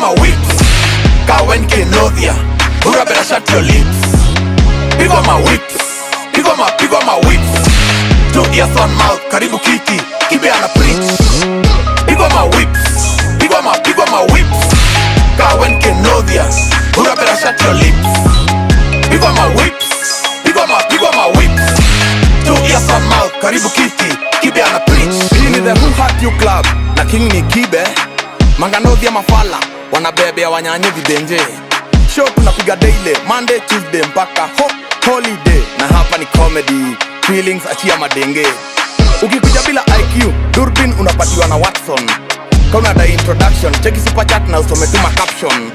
my whips. Kawen Kenodia, Bura better shut your lips. Pick on my whips. Pick on my whips. 2 ears, 1 mouth, karibu kiti, kibe ana preach. Pick on my whips. Pick on my whips. Kawen Kenodia, Bura better shut your lips. Pick on my whips. Pick on my whips. 2 ears, 1 mouth, karibu kiti, kibe ana preach. Hii ni the Who Hurt You Club, na king ni kibe. Manganodia mafala, wanabebea wanyanye videnje. Show tunapiga daily, Monday, Tuesday mpaka holiday. Na hapa ni comedy, feelings achia madenge. Ukikuja bila IQ, Durbin unapatiwa na Watson. Kauna da introduction, cheki super chat na usome tuma caption.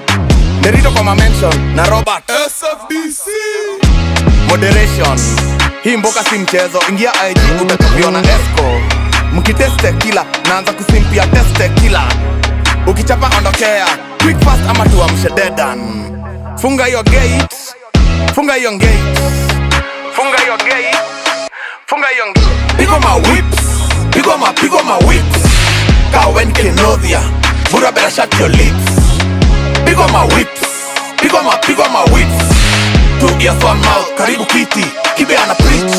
Nerito kwa mention na Robert SFDC. Moderation, hii mboka si mchezo. Ingia IG utatopiwa na Esco. Mkiteste kila, naanza kusimpia teste kila. Ukichapa ondokea, quick fast ama tuamshe dedan. Funga your gate, funga your gate, funga your gate, funga your gate. Pick on my whips, pick on my whips. Kawen Kenodia, Bura better shut your lips. Pick on my whips, pick on my whips. 2 ears, 1 mouth, karibu kiti, kibe ana preach.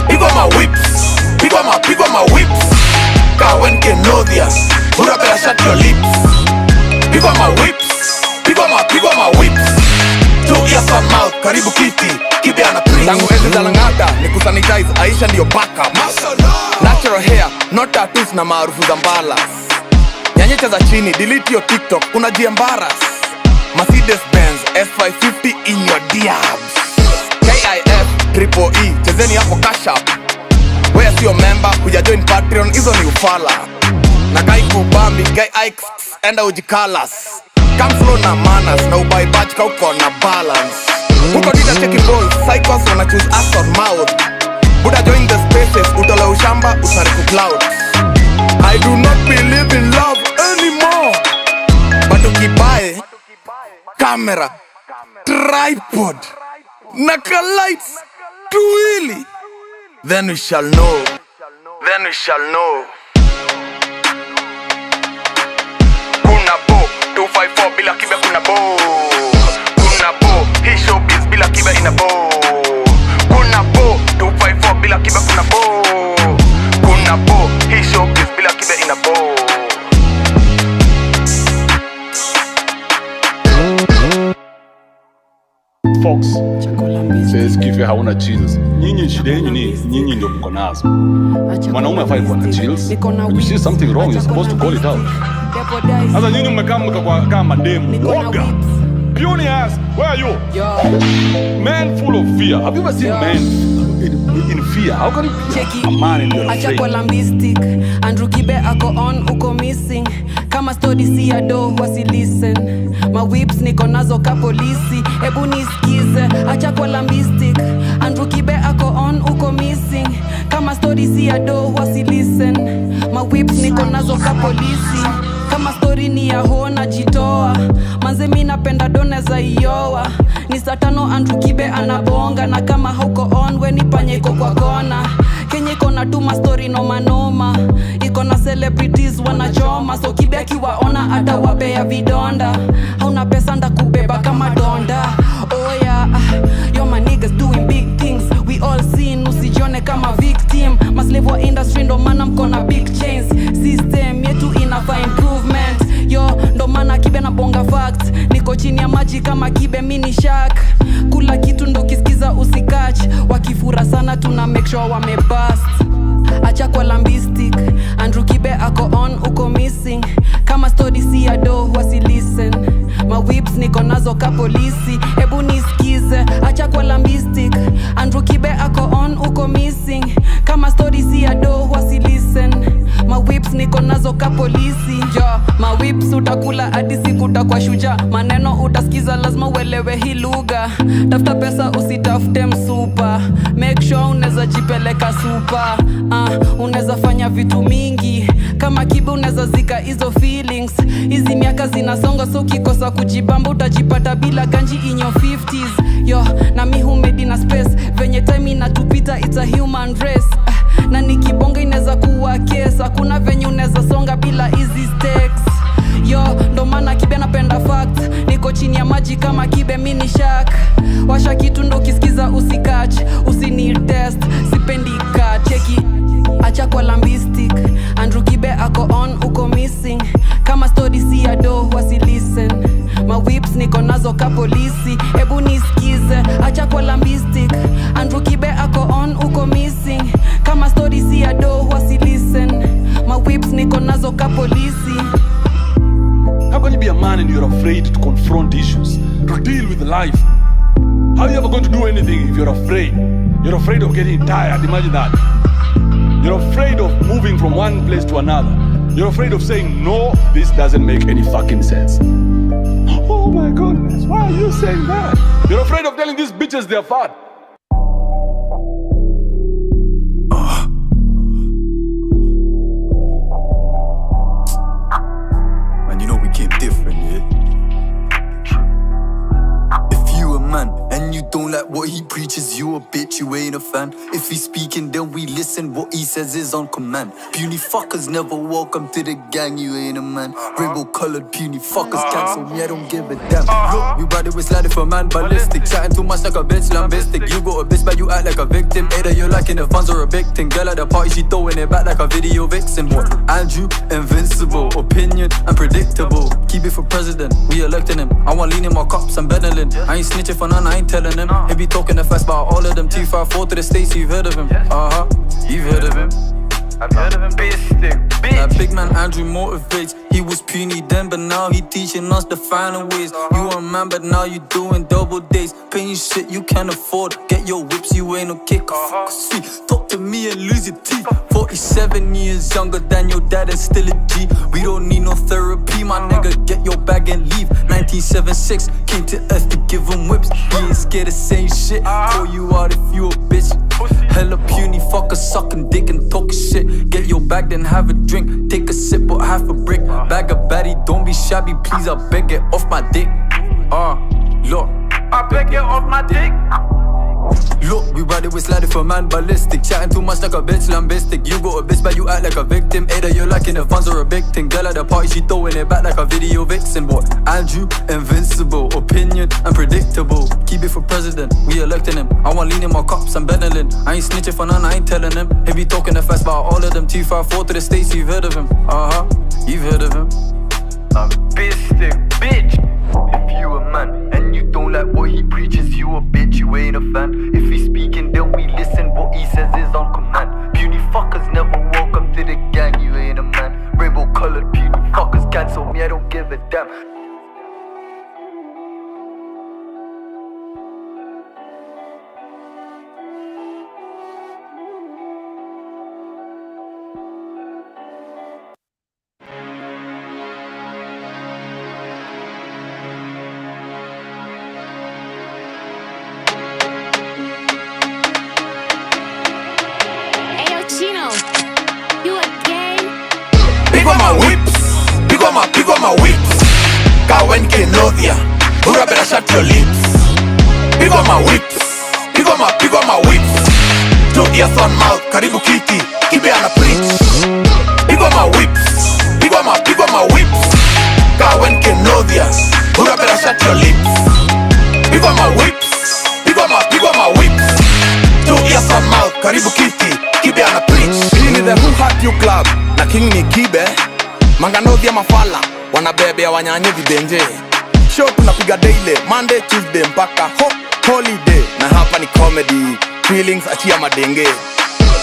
Pick on my whips, pick on my whips. Kawen Kenodia, Bura better shut your lips. Pick on my whips, pick on my whips. 2 ears, 1 mouth, karibu kiti, kibe ana preach. Tangu enzi za Langata, ni kusanitize, Aisha ndiyo backup. Natural hair, not tattoos na maarufu za mbalas. Nyanyecha za chini, delete your TikTok, unajiembaras. Mercedes Benz, S550 in your DMs. KIF, Triple E, chezeni hapo cash up. Wewe sio member, kuja join Patreon, hizo ni ufala. Na kai kubambi, guy Ike, enda ujikalas. Come slow na manners, na ubai batch kauko na balance. Huko dida cheki balls, psychos wanna choose ass on mouth. Buddha join the spaces, utole ushamba, usariku Clout. I do not believe in love anymore. But ukibae, camera, tripod, naka lights, tuwili. Then we shall know. Then we shall know. Kuna bo, 254 bila kibe kuna bo. Kuna bo, hii showbiz bila kibe ina bo. Kuna bo, 254 bila kibe kuna bo. Kuna bo, hii showbiz bila kibe ina bo. Fox says kife hauna chills. Nyinyi shida yenu ni nyinyi ndio mko nazo. Mwanaume afai kuwa na chills. If you see something wrong, you're supposed to call it out. Sasa nyinyi mmekaa kama mademu. Woga. Puny ass, where are you? Man full of fear. Have you ever seen men in fear? How can you be a man in your acha kwa lambistic. Andrew Kibe ako on, uko missing. Kama story si ya do, wasi listen. Ma whips niko nazo ka polisi. Ebu nisikize, acha kwa lambistic. Andrew Kibe ako on, uko missing. Kama story si ya do, wasi listen. Ma whips niko nazo ka polisi. Kama story ni ya ho na jitoa. Manze mi napenda done za iowa. Ni saa 5 Andrew Kibe anabonga. Na kama hauko on, we nipanye iko kwa kona. Kenya iko na tuma story noma noma. Iko na celebrities wanachoma. So Kibe akiwaona atawapea vidonda. Hauna pesa nda kubeba kama donda. Oh yeah, yo my niggas doing big things. We all seen, usijione kama victim. Maslave wa industry ndo maana mko na big chains. System yetu inafaa improvement. Yo ndo maana Kibe na bonga facts. Niko chini ya maji kama Kibe mini shark. Kula kitu ndo kisikiza usikach. Wakifura sana tuna make sure wamebust. Acha kwa lambistic. Andrew Kibe ako on, uko missing. Kama story si ya do, wasi listen. Ma whips niko nazo ka polisi. Ebu nisikize, acha kwa lambistic. Andrew Kibe ako on, uko missing. Kama story si ya do, wasi listen. Ma whips niko nazo ka polisi. Yo, ma whips utakula hadi siku utakuwa shujaa. Maneno utasikiza lazima uelewe hii lugha. Tafuta pesa usitafute msupa. Make sure unaweza jipeleka super. Unaweza fanya vitu mingi. Kama Kibe unaweza zika hizo feelings. Hizi miaka zinasonga so ukikosa kujibamba utajipata bila ganji in your 50s. Yo, na mi humedi na space. Venye time inatupita it's a human race. Na nikibonga inaweza kuwa case. Hakuna venye unaweza songa bila easy stakes. Yo, ndo maana Kibe napenda chini ya maji kama kibe mini shark. Washa kitu ndo kisikiza usikach, usinil test, sipendi ka cheki. Acha kwa lambistic, Andrew Kibe ako on, uko missing. Kama story si ya do, wasi listen. Ma whips niko nazo ka polisi, ebu nisikize. Acha kwa lambistic, Andrew Kibe ako on, uko missing. Kama story si ya do, wasi listen. Ma whips niko nazo ka polisi. How can you be a man and you're afraid to confront issues, to deal with life? How are you ever going to do anything if you're afraid? You're afraid of getting tired, imagine that. You're afraid of moving from one place to another. You're afraid of saying, no, this doesn't make any fucking sense. Oh my goodness, why are you saying that? You're afraid of telling these bitches they're fat. Man, you know we came different, yeah? If you a man and you don't like what he preaches, you a bitch, you ain't a fan. If he's speaking, then we listen, what he says is on command. Puny fuckers never welcome to the gang, you ain't a man. Rainbow colored puny fuckers cancel me, I don't give a damn. Look, we ride it with sliding for man ballistic. Chatting too much like a bitch lambistic. You got a bitch but you act like a victim. Either you're liking the funds or a big thing. Girl at the party, she throwing it back like a video vixen. What? Andrew, invincible, opinion, unpredictable. Keep it for president, we electing him. I want lean in my cups, I'm beddling. I ain't snitching for none, I ain't telling him. He be talking the fast about all of them. T54 to the States, you've heard of him. You've heard of him. I've heard of him, bitch. That big man Andrew motivates. He was puny then, but now he teaching us the final ways. You a man, but now you doing double days. Paying shit you can't afford. Get your whips, you ain't no kicker. Sweet, talk to me and lose your teeth. 47 years younger than your dad and still a G. We don't need no therapy, my nigga. Get your bag and leave. 1976 came to earth to give him whips. He ain't scared of saying shit. Call you out if you a bitch. Hella puny fucker sucking dick and talking shit. Get your bag then have a drink. Take a sip or half a brick. Bag a baddie, don't be shabby, please. I beg it off my dick. Look, I beg you off my dick. look, we ride it with sliding for man ballistic. Chatting too much like a bitch lambistic. You got a bitch but you act like a victim. Either you're liking the funds or a big thing. Girl at the party, she throwing it back like a video vixen. What? Andrew, invincible, opinion, unpredictable. Keep it for president, we electing him. I want lean in my cups, I'm beddling. I ain't snitching for none, I ain't telling him. He be talking the fast about all of them. T54 to the States, you've heard of him. You've heard of him. Bitch. If you a man and you don't like what he preaches, you a bitch, you ain't a fan. If he's speaking, then we listen, what he says is on command. Puny fuckers never welcome to the gang, you ain't a man. Rainbow colored puny fuckers cancel me, I don't give a damn. Pigo my whips. Kawen Kenodia, Bura better shut your lips. Pigo my whips. Pigo my whips. 2 ears on mouth, karibu kiti, Kibe ana preach. Pigo my whips. Pigo my whips. Kawen Kenodia, Bura better shut your lips. Pigo my whips. Pigo my whips. 2 ears on mouth, karibu kiti, Kibe ana preach. Hii ni the Who Hat You Club, na King ni Kibe. Manganodhi ya mafala, wanabebea wanyanye vibenje. Show tunapiga daily, Monday, Tuesday mpaka holiday. Na hapa ni comedy, feelings achia madenge.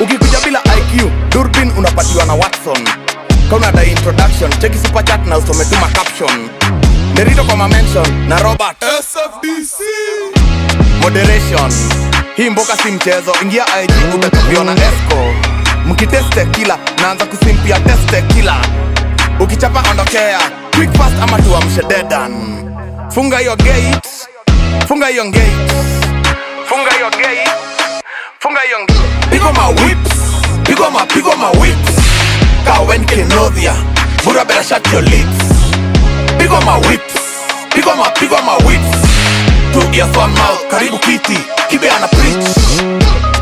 Ukikuja bila IQ, Durbin unapatiwa na Watson. Kauna da introduction, cheki super chat na usome tuma caption. Nerito kwa mention na Robert SFDC. Moderation, hii mboka si mchezo. Ingia IG utatapiwa na Esco. Mkiteste kila, naanza kusimpia teste kila. Ukichapa ondokea, quick fast ama tuamshe dedan. Funga your gate, funga your gate, funga your gate, funga your gate. Pigo my whips, pigo my whips. Kawen Kenodia, Bura better shut your lips. Pigo my whips, pigo my whips. 2 ears one mouth, karibu kiti, Kibe ana preach.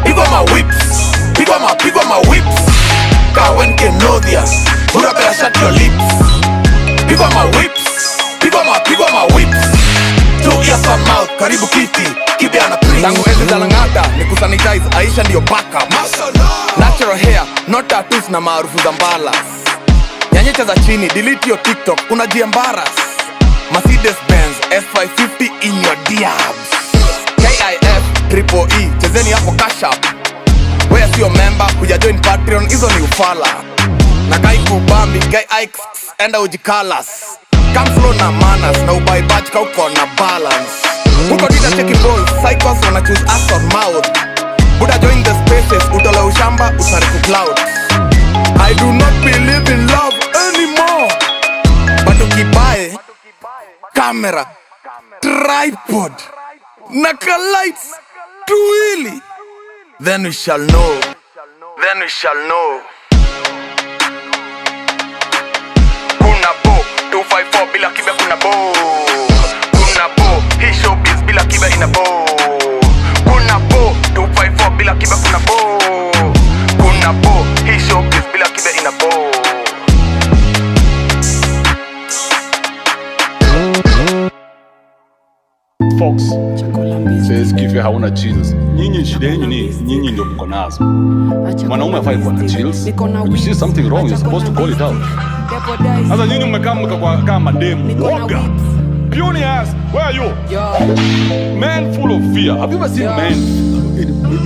Pigo my whips, pigo my whips. Kawen Kenodia, Bura better shut your lips. Pigo my whips, pigo my whips. ears on mouth, karibu kiti, kibe ana preach. Tangu enzi za Lang'ata ni kusanitize, Aisha ndio backup. Natural hair, not tattoos na maarufu za mbala. Nyanyecha za chini, delete your TikTok, unajiembarrass. Mercedes Benz S550 in your DMs. KIF, Triple E, chezeni hapo cash up. Wewe sio member, kuja join Patreon, hizo ni ufala. Na kai kubambi, guy Ix, enda ujikalas. Come flow na manners, na ubai badge kauko na balance. Uko dita cheki balls, psychos wanna choose us on mouth. Buddha join the spaces, utole ushamba, usarifu clout. I do not believe in love anymore. But ukibae, camera, tripod, naka lights, tuwili, then we shall know. Then we shall know. Kuna bo, 254 bila kibe kuna bo. Kuna bo, hii showbiz bila kibe ina bo. Kuna bo, 254 bila kibe kuna bo. Kuna bo, hii showbiz bila kibe ina bo. Fox says kife hauna chills. Nyinyi shida yenu ni nyinyi ndio mko nazo. Mwanaume hafai kuwa na chills. If you see something wrong, you're supposed to call it out. Sasa nyinyi mmekaa kama mademu woga. Puny ass, where are you? Man full of fear. Have you ever seen men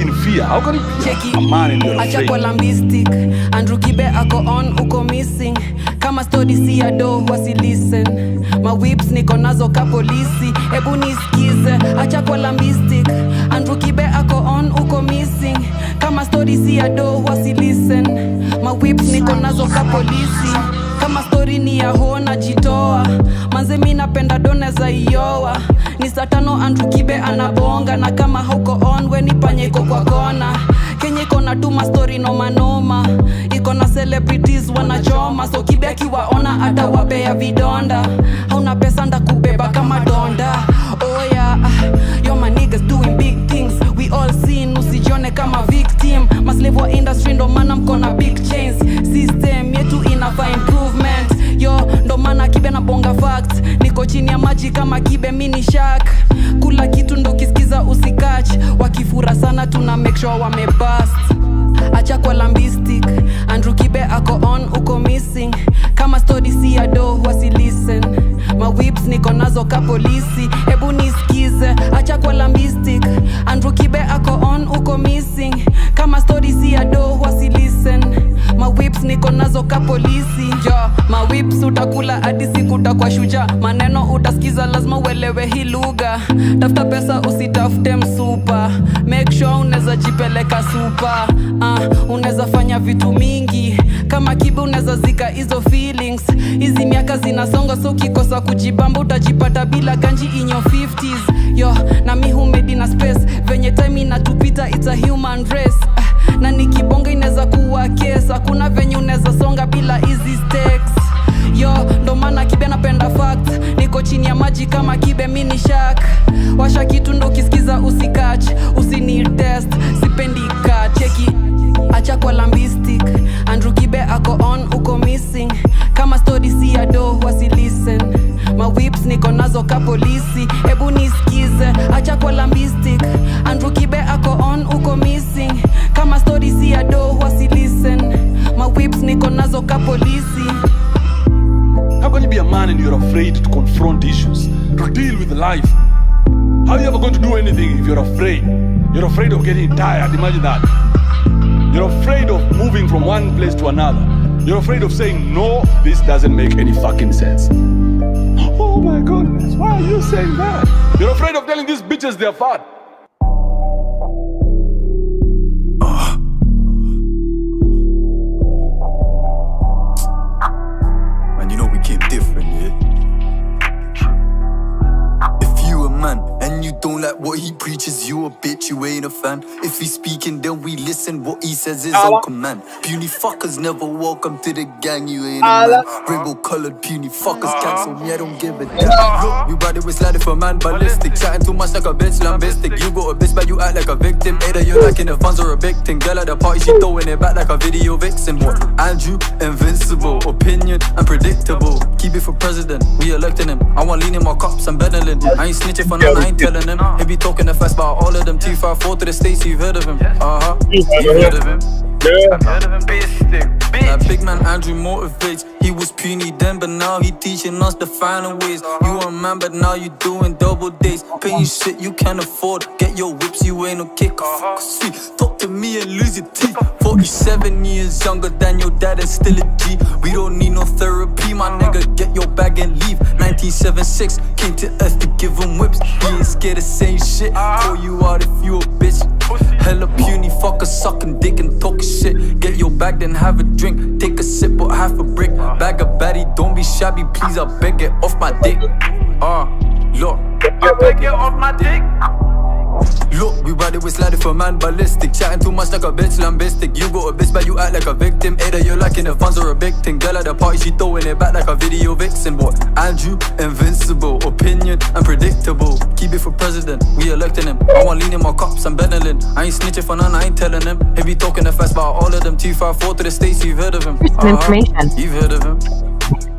in fear? How can you be a man in your acha kwa lambistic. Andrew Kibe ako on, uko missing. Kama story si ya do, wasi listen. Ma whips niko nazo ka polisi. Ebu nisikize, acha kwa lambistic. Andrew Kibe ako on, uko missing. Kama story si ya do, wasi listen. Ma whips niko nazo ka polisi. Kama story ni ya ho na jitoa. Manze mi napenda done za iowa. Ni saa 5 Andrew Kibe anabonga. Na kama hauko on, we nipanye iko kwa kona. Kenya iko na tuma story noma noma. Iko na celebrities wanachoma. So Kibe akiwaona ata wapea vidonda. Hauna pesa nda kubeba kama donda. Oh yeah, yo my niggas doing big things. We all seen, usijione kama victim. Maslave wa industry ndo maana mko na big chains. System yetu inafaa improvement. Yo, ndo maana Kibe na bonga facts. Niko chini ya maji kama Kibe mini shark. Kula kitu ndo kisikiza usikach. Wakifura sana tuna make sure wamebust. Acha kwa lambistic. Andrew Kibe ako on, uko missing. Kama story si ya do, wasi listen. Ma whips niko nazo ka polisi. Ebu nisikize, acha kwa lambistic. Andrew Kibe ako on, uko missing. Kama story si ya do, wasi listen. Ma whips niko nazo ka polisi. Yo, ma whips utakula hadi siku utakuwa shujaa. Maneno utasikiza lazima uelewe hii lugha. Tafuta pesa usitafute msupa. Make sure unaweza jipeleka super. Unaweza fanya vitu mingi. Kama Kibe unaweza zika hizo feelings. Hizi miaka zinasonga so ukikosa kujibamba utajipata bila ganji in your 50s. Yo, na mi humedi na space. Venye time inatupita it's a human race. Na nikibonga inaweza kuwa case. Hakuna venye unaweza songa bila easy stakes. Yo, ndo maana Kibe napenda facts. Niko chini ya maji kama Kibe mini shark. Washa kitu ndo kisikiza usikach. Usinil test, sipendi ka cheki. Acha kwa lambistic. Andrew Kibe ako on, uko missing. Kama story si ya do, wasi listen. Ma whips niko nazo ka polisi. Ebu nisikize, acha kwa lambistic. Andrew Kibe ako on, uko missing. Kama story si ya do, wasi listen. Ma whips niko nazo ka polisi. How can you be a man and you're afraid to confront issues, to deal with life? How are you ever going to do anything if you're afraid? You're afraid of getting tired, imagine that. You're afraid of moving from one place to another. You're afraid of saying, no, this doesn't make any fucking sense. Oh my goodness, why are you saying that? You're afraid of telling these bitches they're fat. Man, you know we came different, yeah? If you a man and you don't like what he preaches, you a bitch, you ain't a fan. If he's speaking, then we listen. What he says is on command. Puny fuckers never welcome to the gang, you ain't a man. Rainbow colored puny fuckers cancel me, I don't give a damn. Look, we ride it with sliding for man ballistic. Chatting too much like a bitch, lambistic. You got a bitch, but you act like a victim. Either you're lacking the funds or a big thing. Girl at the party, she throwing it back like a video vixen. What? Andrew, invincible, opinion, unpredictable. Keep it for president, we electing him. I want lean in my cups, I'm beddling. I ain't snitching for none, I ain't telling him. He be talking the fast about all of them. T54 to the States, you've heard of him. You've heard of him. I've heard of him. That big man Andrew motivates. He was puny then, but now he teaching us the final ways. You a man, but now you doing double days. Paying shit you can't afford. Get your whips, you ain't no kick. Sweet, talk to me and lose your teeth. 47 years younger than your dad and still a G. We don't need no therapy, my nigga. Get your bag and leave. 1976 came to earth to give him whips. He ain't scared of saying shit. Call you out if you a bitch. Hella puny fucker sucking dick and talking shit. Get your bag, then have a drink. Take a sip or half a brick. Bag of baddie, don't be shabby, please. I beg it off my dick. Look, I beg it off my dick. Look, we ride it with sliding for man ballistic. Chatting too much like a bitch, lambistic. You got a bitch, but you act like a victim. Either you're lacking the funds or a big thing. Girl at the party, she throwing it back like a video vixen. What? Andrew, invincible, opinion, unpredictable. Keep it for president, we electing him. I want lean in my cups, I'm beddling. I ain't snitching for none, I ain't telling him. He be talking the fast about all of them. T54 to the States, you've heard of him. You've heard of him.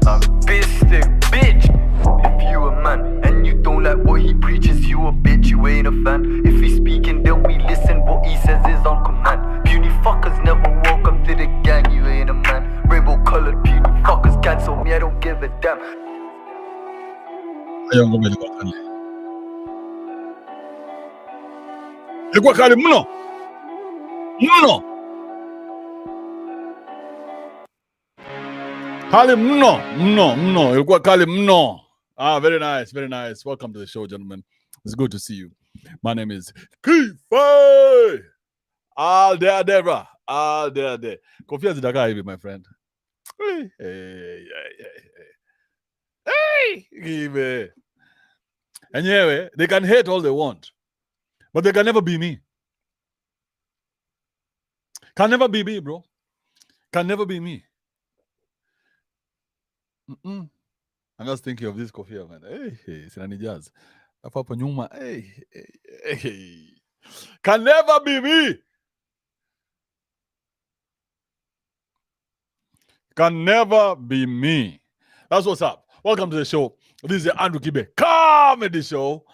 A bitch. If you a man and you don't like what he preaches, you a bitch, you ain't a fan. If he's speaking, then we listen. What he says is on command. Puny fuckers never welcome to the gang, you ain't a man. Rainbow colored puny fuckers cancel me, I don't give a damn. Ilikuwa kali mno mno, kali mno mno mno, ilikuwa kali mno. Very nice, very nice. Welcome to the show, gentlemen. It's good to see you. My name is Kifa. All there, bro. All there. Kofia zitakaa hivi, my friend. Hey, give. Anyway, they can hate all they want, but they can never be me. Can never be me, bro. Can never be me. I'm just thinking of this coffee, man. Hey, Sinani Jazz. Hapo nyuma. Hey. Can never be me. Can never be me. That's what's up. Welcome to the show. This is the Andrew Kibe Comedy Show.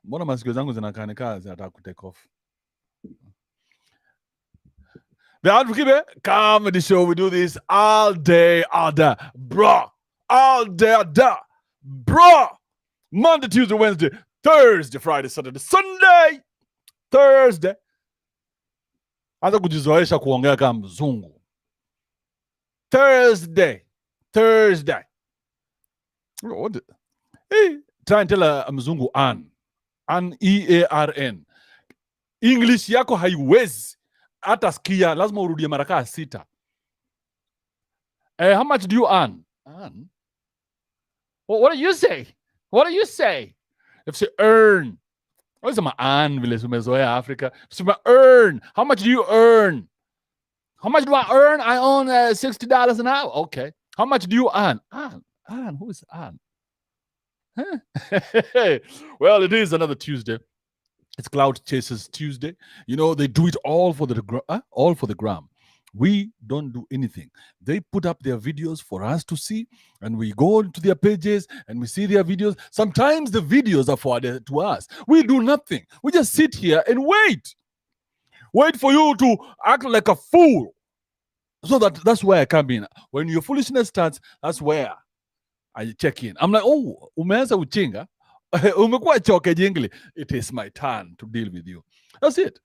Mbona masikio zangu zinakanika zinataka kutake off. The Andrew Kibe Comedy Show. We do this all day, all day. Bro. All day, bro. Monday, Tuesday, Wednesday, Thursday, Friday, Saturday, Sunday, Thursday. Hata kujizoesha kuongea kama mzungu. Thursday. What? Hey, try and tell a mzungu An E-A-R-N. English yako haiwezi. Hata sikia, lazima urudie mara kaa 6. How much do you earn? What do you say? If you earn. What is my earn? Vile sumezoea Africa. If you earn. How much do you earn? How much do I earn? I earn $60 an hour. Okay. How much do you earn? Earn. Who is earn? Well, it is another Tuesday. It's Clout Chasers Tuesday. You know, they do it all for the gram. We don't do anything. They put up their videos for us to see, and we go to their pages and we see their videos. Sometimes the videos are forwarded to us. We do nothing. We just sit here and wait. Wait for you to act like a fool. So that's where I come in. When your foolishness starts, that's where I check in. I'm like, oh, umeanza uchinga. Umekuwa choke jingli. It is my turn to deal with you. That's it.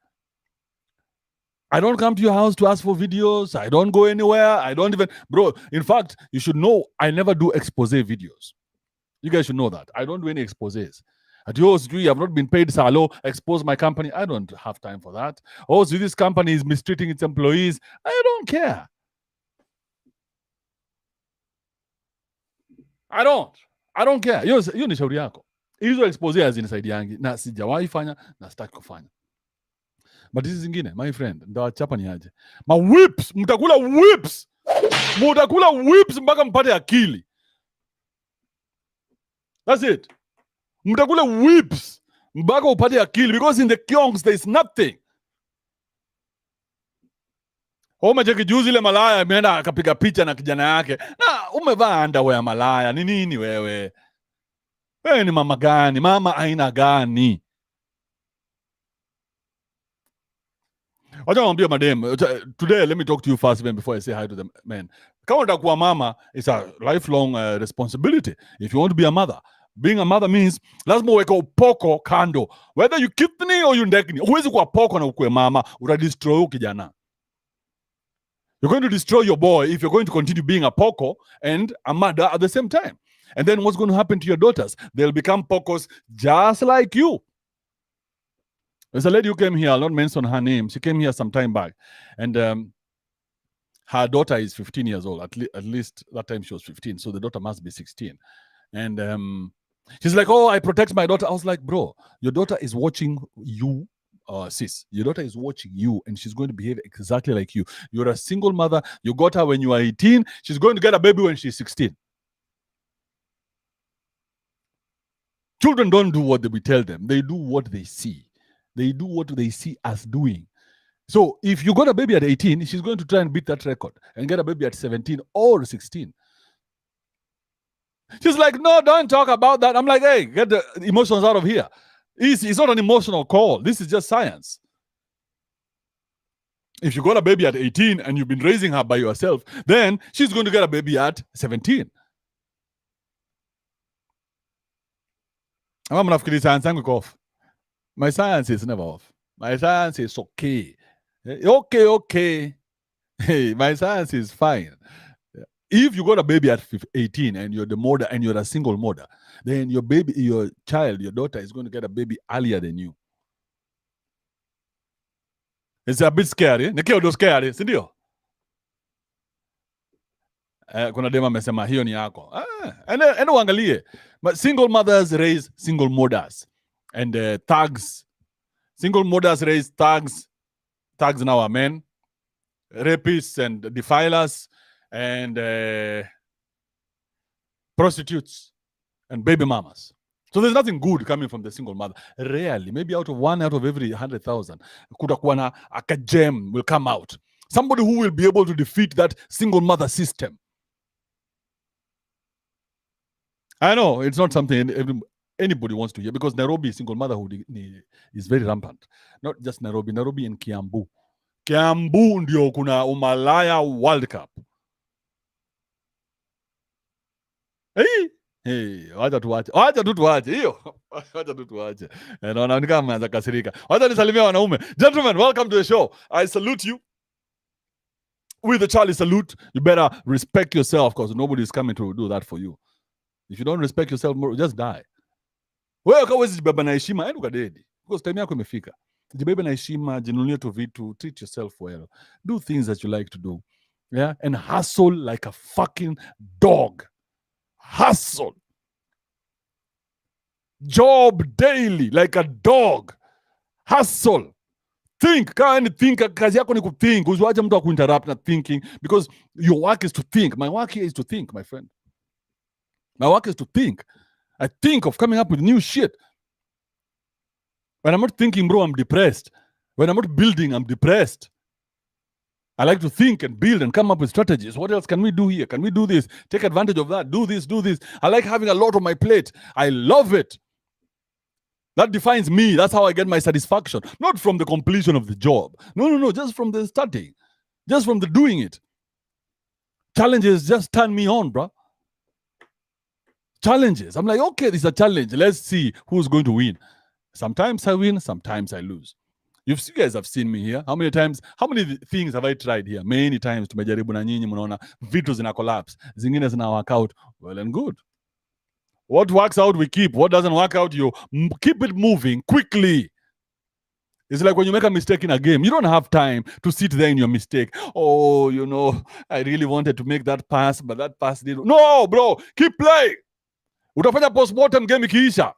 I don't come to your house to ask for videos. I don't go anywhere. I don't even... Bro, in fact, you should know I never do expose videos. You guys should know that. I don't do any exposés. At yours, you have not been paid, Salo, expose my company. I don't have time for that. Oh, so this company is mistreating its employees. I don't care. I don't care. You ni shauri yako. hizo expose hazinisaidiangi na sijawahi fanya na sitaki kufanya. But hizi zingine, my friend, ndawachapa ni aje. Ma whips, mtakula whips. Mtakula whips mpaka mpate akili. That's it. Mtakula whips mpaka upate akili, because in the kyongs there is nothing. Umecheki juzi ile malaya ameenda akapiga picha na kijana yake. Na umevaa underwear malaya. Ni nini wewe? Wewe ni mama gani? Mama aina gani? Wacha niambie madem. Today let me talk to you first before I say hi to the men. Kama utakuwa mama, it's a lifelong responsibility. If you want to be a mother, being a mother means lazima uweke upoko kando. Whether you kidney or you ndekni. Huwezi kuwa poko na ukue mama, utadestroy kijana. You're going to destroy your boy if you're going to continue being a poko and a mother at the same time. And then what's going to happen to your daughters? They'll become pokos just like you. There's a lady who came here, I'll not mention her name. She came here some time back. And her daughter is 15 years old. At least that time she was 15. So the daughter must be 16. And she's like, oh, I protect my daughter. I was like, bro, your daughter is watching you. Sis, your daughter is watching you and she's going to behave exactly like you. You're a single mother. You got her when you are 18. She's going to get a baby when she's 16. Children don't do what we tell them. They do what they see. They do what they see us doing. So if you got a baby at 18, she's going to try and beat that record and get a baby at 17 or 16. She's like, no, don't talk about that. I'm like, hey, get the emotions out of here. It's not an emotional call. This is just science. If you got a baby at 18 and you've been raising her by yourself, then she's going to get a baby at 17. I'm nafikiri science yangu iko off. My science is never off. My science is okay. Okay. Hey, my science is fine. If you got a baby at 18 and you're the mother and you're a single mother, then your baby, your child, your daughter is going to get a baby earlier than you. It's a bit scary. Nikiwa scary, si ndio? Kuna dema amesema hiyo ni yako. Eno uangalie. Single mothers raise single mothers. And thugs. Single mothers raise thugs. Thugs now are men. Rapists and defilers. And prostitutes and baby mamas. So there's nothing good coming from the single mother. Rarely, maybe out of every 100,000, kutakuwa na a gem will come out. Somebody who will be able to defeat that single mother system. I know it's not something anybody wants to hear, because Nairobi single motherhood is very rampant. Not just Nairobi and Kiambu. Kiambu ndio kuna umalaya World Cup. Hey, wacha tu tuache hiyo. Wacha tu tuache. Naona ni kama ameanza kasirika. Wacha nisalimie wanaume. Gentlemen, welcome to the show. I salute you with the Charlie salute. You better respect yourself, because nobody is coming to do that for you. If you don't respect yourself, just die. Wewe kawezi jibeba na heshima, enda ukadedi. Because time yako imefika. Jibebe na heshima, jinunulie tu vitu, treat yourself well. Do things that you like to do. Yeah? And hustle like a fucking dog. Hustle. Job daily like a dog. Hustle. Think. Kazi yako ni kuthink. Usiwache mtu akuinterrupt na thinking, because your work is to think. My work here is to think, my friend. My work is to think. I think of coming up with new shit. When I'm not thinking, bro, I'm depressed. When I'm not building, I'm depressed. I like to think and build and come up with strategies. What else can we do here? Can we do this? Take advantage of that. Do this, do this. I like having a lot on my plate. I love it. That defines me. That's how I get my satisfaction. Not from the completion of the job. No. Just from the starting. Just from the doing it. Challenges just turn me on, bro. Challenges. I'm like, okay, this is a challenge. Let's see who's going to win. Sometimes I win, sometimes I lose. You guys have seen me here. How many things have I tried here? Many times tumejaribu na nyinyi, mnaona vitu zina collapse. Zingine zina work out. Well and good. What works out, we keep. What doesn't work out, you keep it moving quickly. It's like when you make a mistake in a game, you don't have time to sit there in your mistake. Oh, I really wanted to make that pass, but that pass didn't. No, bro, keep playing. Utafanya postmortem game ikiisha.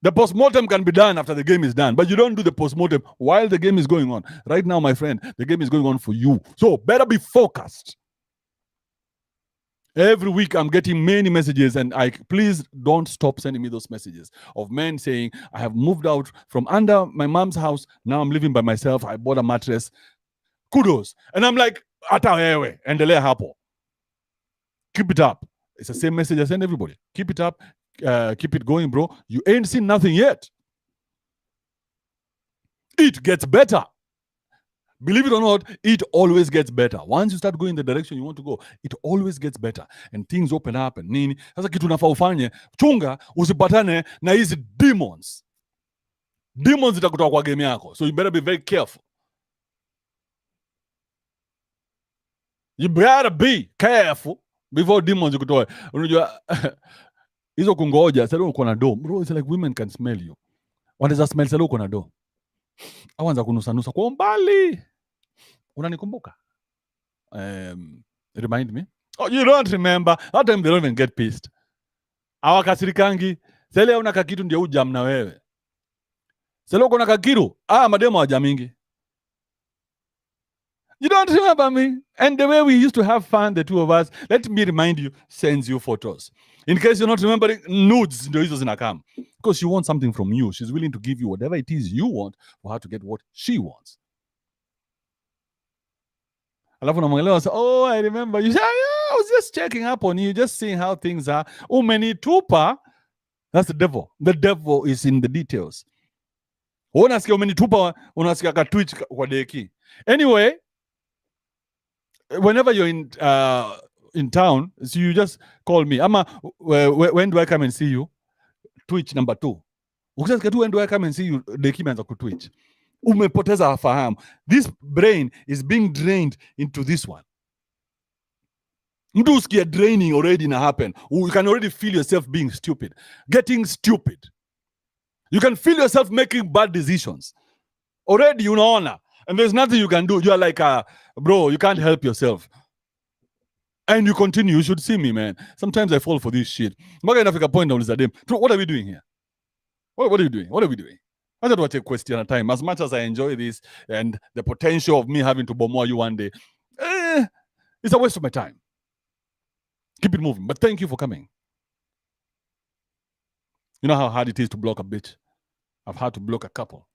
The postmortem can be done after the game is done, but you don't do the postmortem while the game is going on. Right now, my friend, the game is going on for you. So better be focused. Every week I'm getting many messages, and please don't stop sending me those messages of men saying, I have moved out from under my mom's house. Now I'm living by myself. I bought a mattress. Kudos. And I'm like, ata wewe, endelea hapo. Keep it up. It's the same message I send everybody. Keep it up. Keep it going, bro. You ain't seen nothing yet. It gets better. Believe it or not, it always gets better. Once you start going the direction you want to go, it always gets better and things open up and nini. Sasa kitu unafaa ufanye, chunga usipatane na hizi demons. Demons zitakutoa kwa game yako. So you better be very careful. You better be careful before demons zikutoe. Unajua hizo kungoja, sasa uko na do. Bro, it's like women can smell you. Wanaweza smell sasa uko na do. Awanza kunusa kwa umbali. Unanikumbuka? Remind me. Oh, you don't remember. That time they don't even get pissed. Awakasirikangi. Sele una kakitu ndio ujam na wewe. Sele uko na kakiru. Mademo wajamingi. You don't remember me. And the way we used to have fun, the two of us, let me remind you, sends you photos. In case you're not remembering, nudes ndio hizo zinakam. Because she wants something from you. She's willing to give you whatever it is you want for her to get what she wants. Alafu namwelewa, oh, I remember. You say, I was just checking up on you, just seeing how things are. Umenitupa. That's the devil. The devil is in the details. Unasikia umenitupa, unasikia ka twitch kwa deki. Anyway, whenever you're in town, so you just call me. Ama, when do I come and see you? Twitch number 2. Ukisikia tu when do I come and see you, deki meanza ku twitch. Umepoteza fahamu. This brain is being drained into this one. Mtu usikia draining already na happen. You can already feel yourself being stupid. Getting stupid. You can feel yourself making bad decisions. Already unaona. And there's nothing you can do. You are like, bro, you can't help yourself. And you continue. You should see me, man. Sometimes I fall for this shit. Mpaka inafika point na uliza dem, what are we doing here? What are you doing? What are we doing? I don't want to take a question at a time. As much as I enjoy this and the potential of me having to bomb you one day, it's a waste of my time. Keep it moving. But thank you for coming. You know how hard it is to block a bitch? I've had to block a couple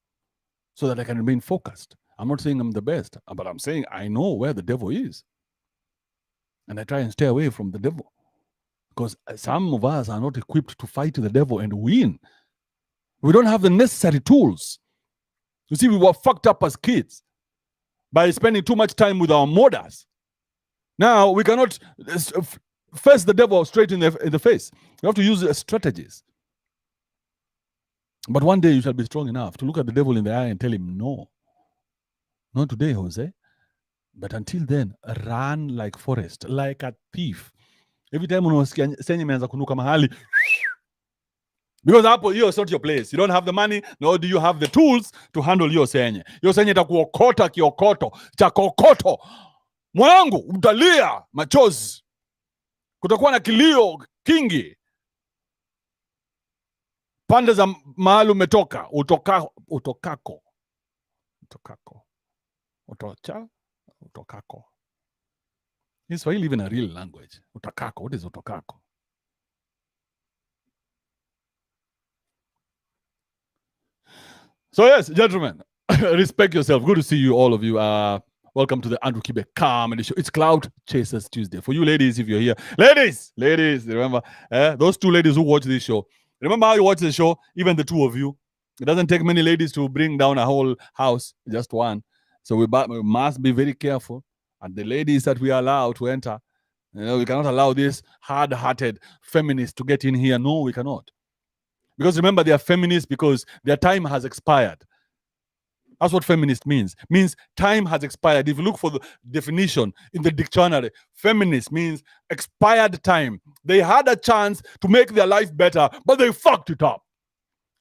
so that I can remain focused. I'm not saying I'm the best, but I'm saying I know where the devil is. And I try and stay away from the devil. Because some of us are not equipped to fight the devil and win. We don't have the necessary tools. You see, we were fucked up as kids by spending too much time with our mothers. Now, we cannot face the devil straight in the face. We have to use strategies. But one day you shall be strong enough to look at the devil in the eye and tell him, no. Not today, Jose. But until then, run like forest, like a thief. Every time unasikia senye imeanza kunuka mahali, because hapo it's not your place. You don't have the money, nor do you have the tools to handle your senye. Your senye itakuokota kiokoto cha kokoto. Mwanangu, utalia machozi. Kutakuwa na kilio kingi. Pande za mahali umetoka, utokako. Utokako. Is Swahili even a real language? Utokako. What is utokako? So yes, gentlemen, respect yourself. Good to see you, all of you. Welcome to the Andrew Kibe Comedy Show. It's Clout Chasers Tuesday. For you ladies, if you're here. Ladies, remember, those two ladies who watch this show. Remember how you watch the show? Even the two of you. It doesn't take many ladies to bring down a whole house, just one. So we must be very careful. And the ladies that we allow to enter, we cannot allow this hard-hearted feminists to get in here. No, we cannot. Because remember, they are feminists because their time has expired. That's what feminist means. Means time has expired. If you look for the definition in the dictionary, feminist means expired time. They had a chance to make their life better, but they fucked it up.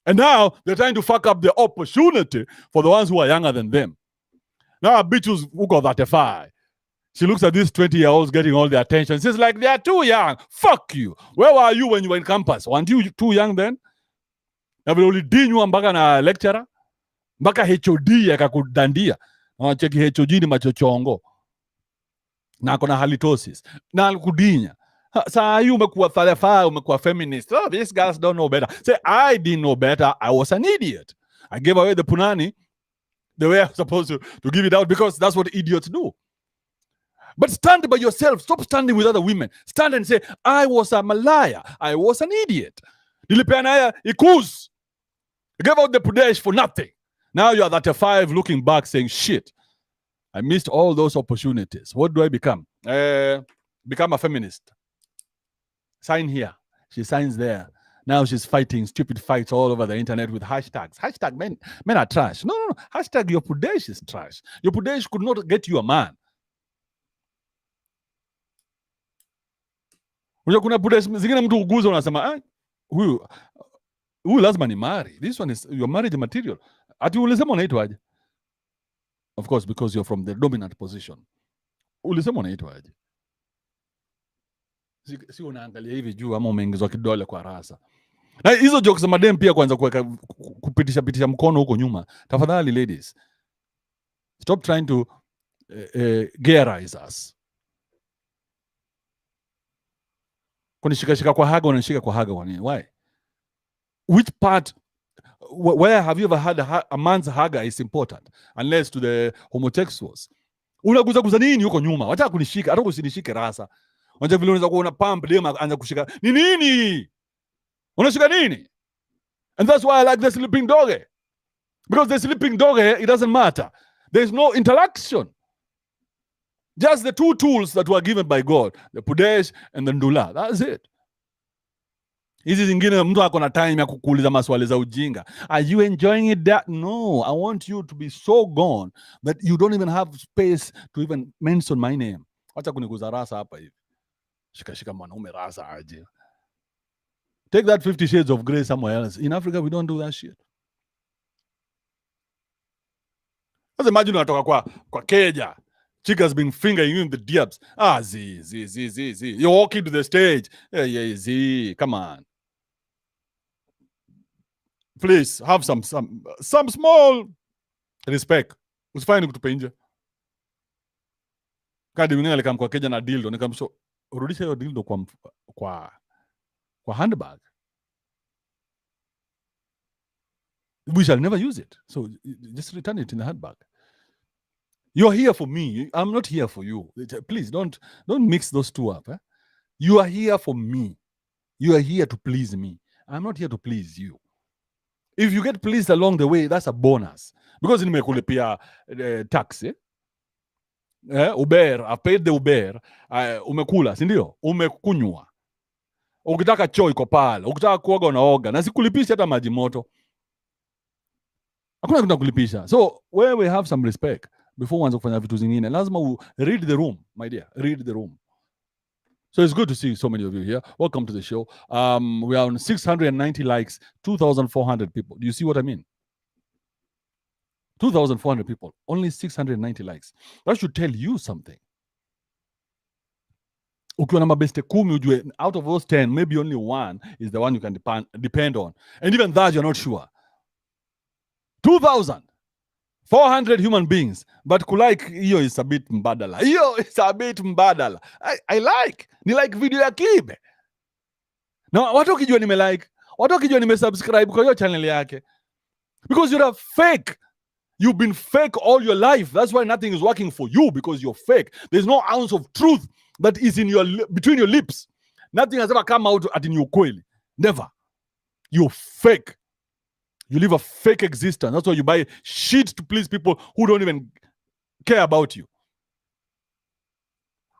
And now they're trying to fuck up the opportunity for the ones who are younger than them. Now a bitch who got 35. She looks at these 20-year-olds getting all the attention. She's like, they are too young. Fuck you. Where were you when you were in campus? Weren't you too young then? Na vile ulidinywa mpaka na lecturer, mpaka HOD akakudandia. Cheki HOD ni machochongo. Na akona halitosis. Na alikudinya. Saa hii umekuwa falafaa, umekuwa feminist. Oh, these girls don't know better. Say, I didn't know better. I was an idiot. I gave away the punani the way I was supposed to give it out because that's what idiots do. But stand by yourself. Stop standing with other women. Stand and say, I was a liar. I was an idiot. Nilipeana haya ikuz. I gave out the pudesh for nothing. Now you are 35 looking back saying, shit, I missed all those opportunities. What do I become? Become a feminist. Sign here. She signs there. Now she's fighting stupid fights all over the internet with hashtags. Hashtag men are trash. No. Hashtag your pudesh is trash. Your pudesh could not get you a man. Kuna pudesh zingine mtu uguza unasema huyu lazima ni marry. This one is your marriage material. Ati ulisema unaitwaje? Of course, because you're from the dominant position. Ulisema unaitwaje? Si unaangalia hivi juu ama umeingizwa kidole kwa rasa. Na hizo jokes za madem pia kwanza kupitisha mkono huko nyuma. Tafadhali ladies, stop trying to gearize us. Kunishika kwa haga, unanishika kwa haga kwa nini? Why? Which part, where have you ever had a man's haga is important unless to the homosexuals? Unaguza nini huko nyuma? Wacha kunishika, hata usinishike rasa. Wacha vile unaweza kuona pump dem anza kushika. Ni nini? Unashika nini? And that's why I like the sleeping dog. Because the sleeping dog, it doesn't matter. There's no interaction. Just the two tools that were given by God, the pudesh and the ndula. That's it. Hizi zingine mtu ako na time ya kukuuliza maswali za ujinga. Are you enjoying it? No, I want you to be so gone that you don't even have space to even mention my name. Acha kuniguza rasa hapa hivi. Shika mwanaume rasa aje. Take that 50 shades of grey somewhere else. In Africa, we don't do that shit. Just imagine unatoka kwa keja. Chick has been fingering you in the diabs. Z. You're walking to the stage. Yeah, Z. Come on. Please, have some small respect. Usifanye kutupa nje. Kadi mwingine alikam kwa keja na dildo. Nikamsho, urudisha hiyo dildo kwa handbag. We shall never use it. So just return it in the handbag. You're here for me. I'm not here for you. Please don't mix those two up. You are here for me. You are here to please me. I'm not here to please you. If you get pleased along the way, that's a bonus. Because nimekulipia tax. Uber, I've paid the Uber. Umekula, si ndio? Umekunywa. Ukitaka choo iko pale, ukitaka kuoga unaoga, na sikulipisha hata maji moto. Hakuna kitu kulipisha. So we have some respect before uanze kufanya vitu zingine. Lazima read the room, my dear. Read the room. So it's good to see so many of you here. Welcome to the show. We are on 690 likes, 2,400 people. Do you see what I mean? 2,400 people, only 690 likes. That should tell you something. Ukiwa na mabeste 10 ujue, out of those 10, maybe only one is the one you can depend on. And even that, you're not sure. 2,400 human beings. But kulike, hiyo is a bit mbadala. Hiyo is a bit mbadala. I like. Ni like video ya Kibe. Na watu wakijua nime-like, watu wakijua nime-subscribe kwa hiyo channel yake. Because you're a fake. You've been fake all your life. That's why nothing is working for you, because you're fake. There's no ounce of truth that is in between your lips. Nothing has ever come out at in ukweli. Never. You're fake. You live a fake existence. That's why you buy shit to please people who don't even care about you.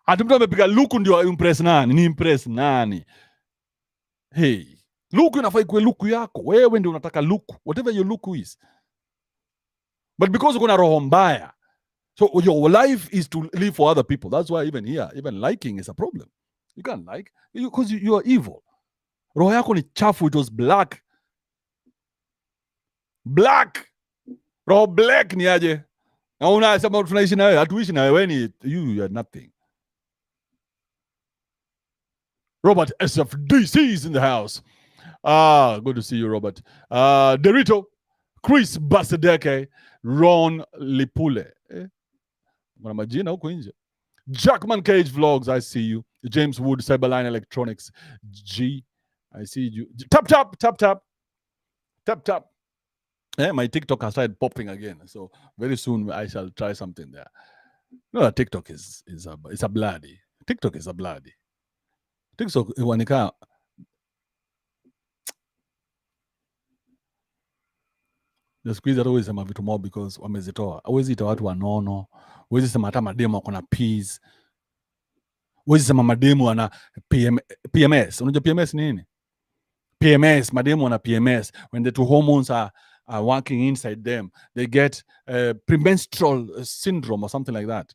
Ati mtu amepiga luku ndio impress nani? Ni impress nani? Hey, luku inafai kuwe luku yako. Wewe ndio unataka luku. Whatever your luku is. But because uko na roho mbaya, so your life is to live for other people. That's why even here, even liking is a problem. You can't like because you are evil. Roho yako ni chafu. It was black. Black. Roho black ni aje? Na unasema tunaishi na wewe, hatuishi na wewe, ni you are nothing. Robert SFDC is in the house. Good to see you, Robert. Derito, Chris Basadeke, Ron Lipule. Kuna majina huko nje. Jackman Cage Vlogs, I see you. James Wood, Cyberline Electronics, G, I see you. Tap. My TikTok has started popping again, so very soon I shall try something there. No, TikTok is a bloody. TikTok is a bloody. TikTok wanika the squeeze hata huwezi sema vitu mob because wamezitoa. Huwezi ita watu wanono. Huwezi sema hata mademo wako na peas. Huwezi sema mademo wana PMS. Unajua PMS ni nini? PMS, mademo wana PMS. When the two hormones are working inside them, they get premenstrual syndrome or something like that.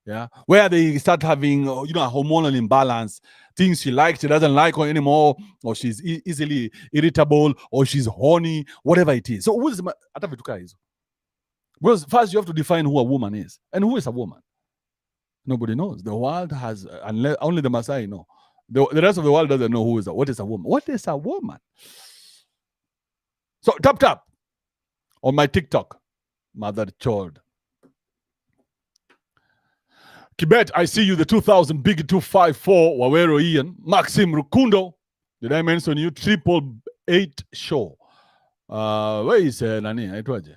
Yeah, where they start having a hormonal imbalance, things she likes, she doesn't like her anymore, or she's easily irritable, or she's horny, whatever it is. So hata vitu kaa hizo. Because first you have to define who a woman is and who is a woman. Nobody knows. The world has, unless only the Maasai know. The rest of the world doesn't know what is a woman. What is a woman? So tap on my TikTok, mother child. Kibet, I see you, the 2000 Big 254, Wawero Ian, Maxim Rukundo. Did I mention you? 888 show. Where is Nani? Aitwaje?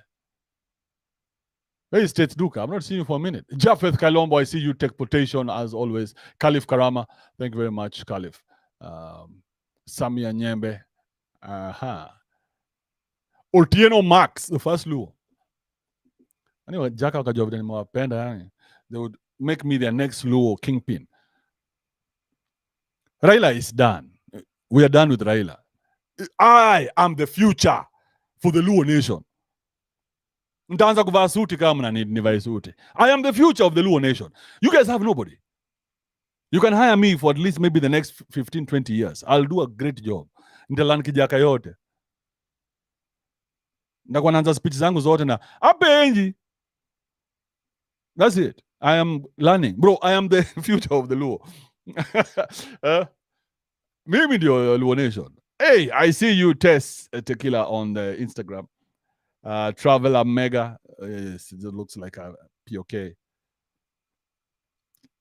Where is Tate Duka? I'm not seeing you for a minute. Japheth Kalombo, I see you. Tech Potation, as always. Khalif Karama, thank you very much, Khalif. Samia Nyembe. Otieno Max, the first Luo. Anyway, Jaka wakajua vile nimewapenda yani. They would make me their next Luo kingpin. Raila is done. We are done with Raila. I am the future for the Luo nation. Nitaanza kuvaa suti kama nivae suti. I am the future of the Luo nation. You guys have nobody. You can hire me for at least maybe the next 15, 20 years. I'll do a great job. Nitalan kijaka yote. Ndakuwa naanza speech zangu zote na apenji. That's it. I am learning. Bro, I am the future of the Luo. Mimi ndio Luo nation. Hey, I see you, Tess Tequila, on the Instagram. Traveler Mega. Yes, it looks like a POK.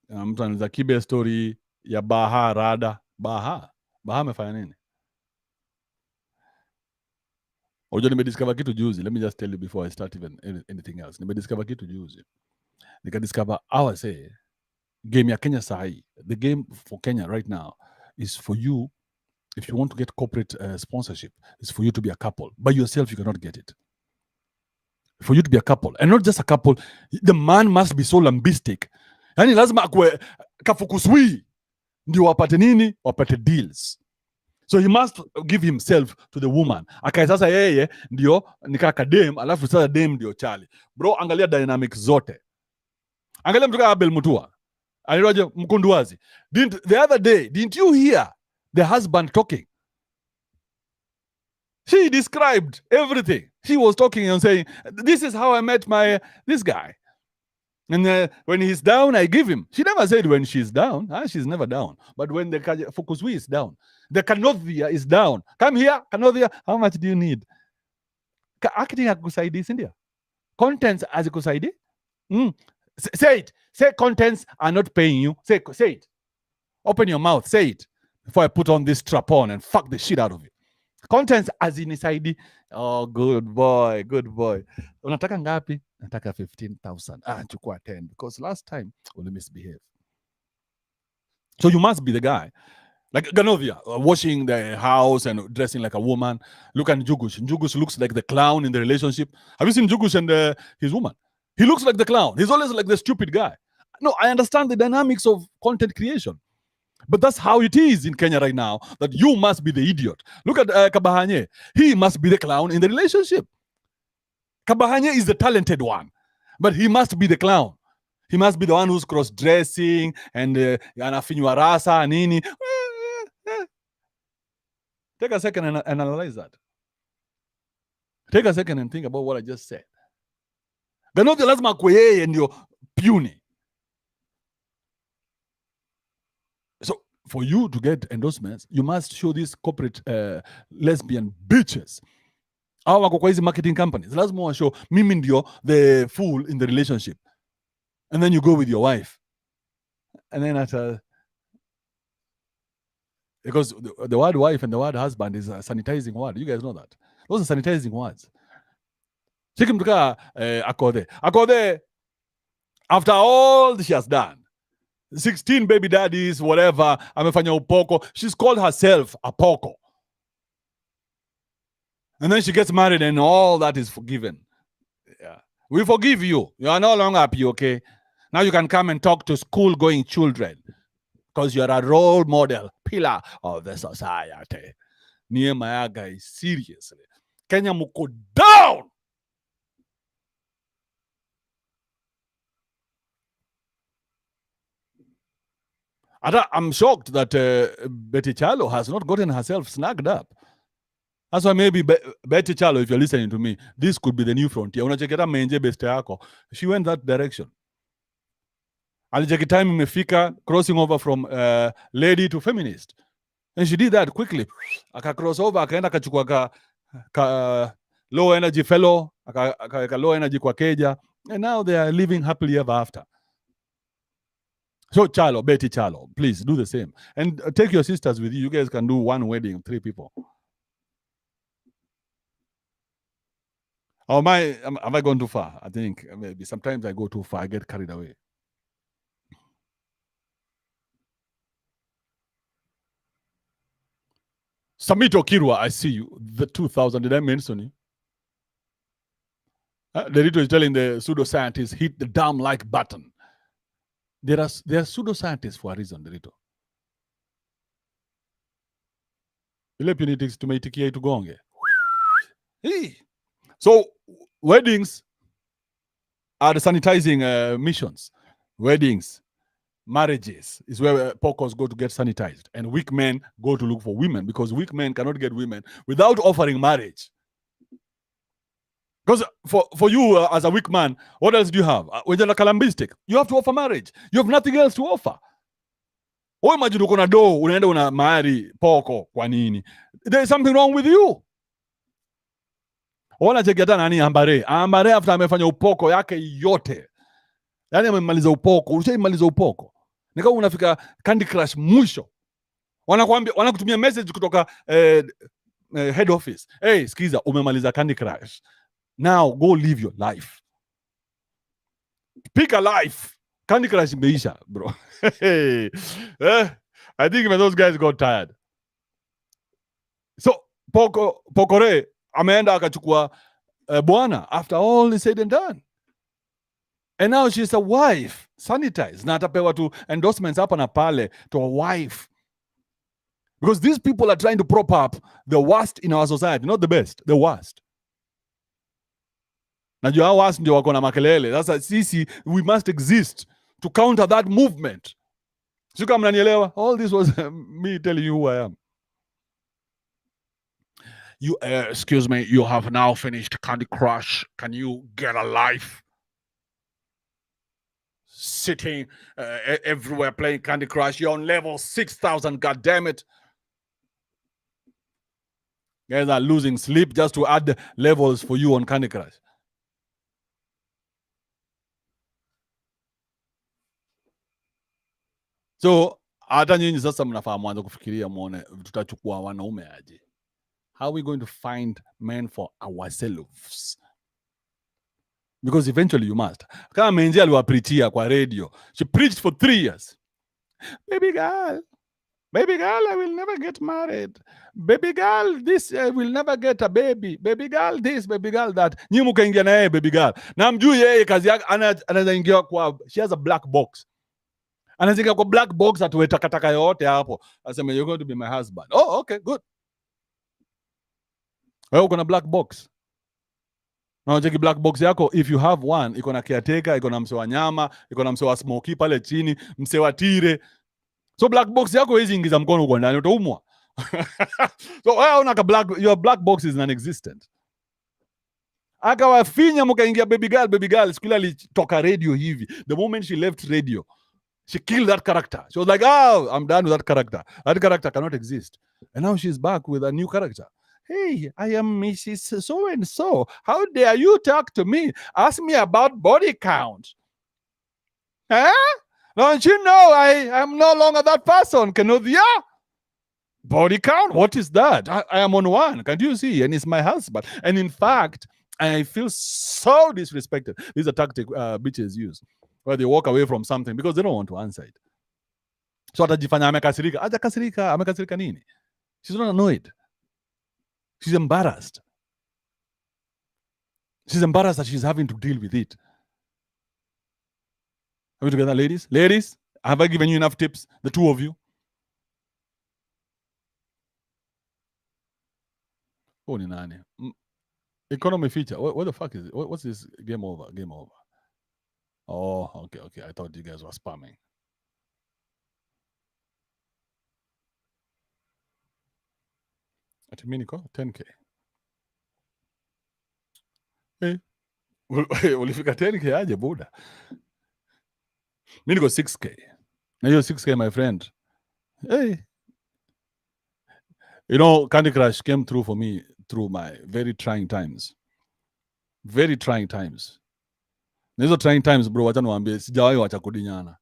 Mtu anaweza kibe story ya Baha Rada. Baha amefanya nini? Ojo nimediscover kitu juzi. Let me just tell you before I start even anything else. Nimediscover kitu juzi. Nikadiscover say game ya Kenya sahi. The game for Kenya right now is for you, if you want to get corporate sponsorship, is for you to be a couple. By yourself, you cannot get it. For you to be a couple, and not just a couple, the man must be so lambistic. Yani lazima akwe kafukuswi ndio wapate nini? Wapate deals. So he must give himself to the woman. Akae sasa yeye ndio nikaka dem, alafu sasa dem ndio chali. Bro, angalia dynamics zote. Angalia mtu kama Abel Mutua. Aliroje Mkunduwazi. The other day, didn't you hear the husband talking? She described everything. She was talking and saying, this is how I met this guy. And when he's down, I give him. She never said when she's down. She's never down. But when the Fukuswi is down, the Kanodhia is down. Come here, Kanodhia, how much do you need? Acting akusaidi, India. Contents as akusaidi. Say it. Say contents are not paying you. Say it. Open your mouth. Say it. Before I put on this strap on and fuck the shit out of you. Contents as in ID. Oh, good boy. Unataka ngapi? Nataka 15,000. Chukua 10 because last time we misbehaved. So you must be the guy. Like Ganovia, washing the house and dressing like a woman. Look at Njugush. Njugush looks like the clown in the relationship. Have you seen Njugush and his woman? He looks like the clown. He's always like the stupid guy. No, I understand the dynamics of content creation. But that's how it is in Kenya right now, that you must be the idiot. Look at Kabahanye. He must be the clown in the relationship. Kabahanye is the talented one, but he must be the clown. He must be the one who's cross-dressing and anafinywa rasa nini. Take a second and analyze that. Take a second and think about what I just said. Ganothi lazima kwa yeye ndio puny. So for you to get endorsements, you must show these corporate lesbian bitches. Au wako kwa hizi marketing companies, lazima wa show mimi ndio the fool in the relationship, and then you go with your wife, and then because the word wife and the word husband is a sanitizing word. You guys know that. Those are sanitizing words. Chiki mtuka akode after all she has done 16 baby daddies, whatever, amefanya upoko. She's called herself a poko. And then she gets married and all that is forgiven. Yeah. We forgive you. You are no longer happy, okay? Now you can come and talk to school-going children because you're a role model, pillar of the society. Nehemiah guys, seriously. Kenya muko down! I'm shocked that Betty Chalo has not gotten herself snagged up. That's why maybe Betty Chalo, if you're listening to me, this could be the new frontier. Unacheketa menje best yako. She went that direction. Alijeki time imefika crossing over from lady to feminist. And she did that quickly. Aka cross over, akaenda akachukua ka low energy fellow, aka low energy kwa keja. And now they are living happily ever after. So Chalo, Betty Chalo, please do the same. And take your sisters with you. You guys can do one wedding of 3 people. Or have I gone too far? I think maybe sometimes I go too far. I get carried away. Samito Kirwa, I see you. The 2000, did I mention you? Derito is telling the pseudoscientists, hit the damn like button. There are pseudoscientists for a reason, Derito. Ile punitics tumeitikia itugonge. So weddings are the sanitizing missions. Weddings, marriages is where pokos go to get sanitized, and weak men go to look for women because weak men cannot get women without offering marriage. Because for you as a weak man, what else do you have? When you're calambistic, you have to offer marriage. You have nothing else to offer. Oh, imagine uko na do, unaenda una marry poko kwa nini? There is something wrong with you. Ona cheketa nani Ambare. Ambare after amefanya upoko yake yote. Yaani amemaliza upoko, ushaimaliza upoko. Nika unafika Candy Crush mwisho. Wanakuambia wanakutumia message kutoka head office. Hey, skiza umemaliza Candy Crush. Now go live your life. Pick a life. Candy Crush imeisha, bro. I think when those guys got tired. So Pokore ameenda akachukua bwana after all is said and done. And now she's a wife, sanitized. Na atapewa tu endorsements hapa na pale to a wife. Because these people are trying to prop up the worst in our society, not the best, the worst. Najua hao worst ndio wako na makelele. Sasa sisi, we must exist to counter that movement. Sika mnanielewa? All this was me telling you who I am. You, excuse me, you have now finished Candy Crush. Can you get a life? Sitting everywhere playing Candy Crush. You're on level 6,000, goddammit. Guys are losing sleep just to add levels for you on Candy Crush. So, hata nyinyi sasa mnafaa mwanzo kufikiria muone tutachukua wanaume aje. How are we going to find men for ourselves? Because eventually you must. Kama Menzi aliwapreachia kwa radio. She preached for 3 years. Baby girl, I will never get married. Baby girl, this will never get a baby. Baby girl, this, baby girl, that. Nyi mkaingia na yeye baby girl. Na mjui yeye kazi yake anaweza ingia kwa, she has a black box. Anazingia kwa black box atuwe takataka yote hapo. Asema you're going to be my husband. Oh, okay, good. Wewe uko na black box. Na unacheki black box yako, if you have one, iko na caretaker, iko na mse wa nyama, iko na mse wa smoky pale chini, mse wa tire. So black box yako hizi ingiza mkono uko ndani utaumwa. So wewe una your black box is non-existent. Akawafinya mkaingia baby girl, siku ile alitoka radio hivi. The moment she left radio, She killed that character. She was like, oh, I'm done with that character. That character cannot exist. And now she's back with a new character. Hey, I am Mrs. So-and-so. How dare you talk to me? Ask me about body count. Huh? Don't you know I am no longer that person, Kenuthia? Body count? What is that? I am on one. Can't you see? And it's my husband. And in fact, I feel so disrespected. This is a tactic bitches use, where they walk away from something because they don't want to answer it. So atajifanya amekasirika. Hajakasirika, amekasirika nini? She's not annoyed. She's embarrassed. She's embarrassed that she's having to deal with it. Are we together, ladies? Ladies, have I given you enough tips? The two of you? Oh, ni nani? Economy feature. What the fuck is it? What's this? Game over. Game over. Oh, okay. I thought you guys were spamming. Ati mimi niko 10k. Hey. Ulifika 10k aje buda? Mimi niko 6k. Na hiyo 6k my friend. Hey. You know, Candy Crush came through for me through my very trying times. Very trying times. Na hizo trying times bro, wacha niwaambie, sijawahi wacha kudinyana.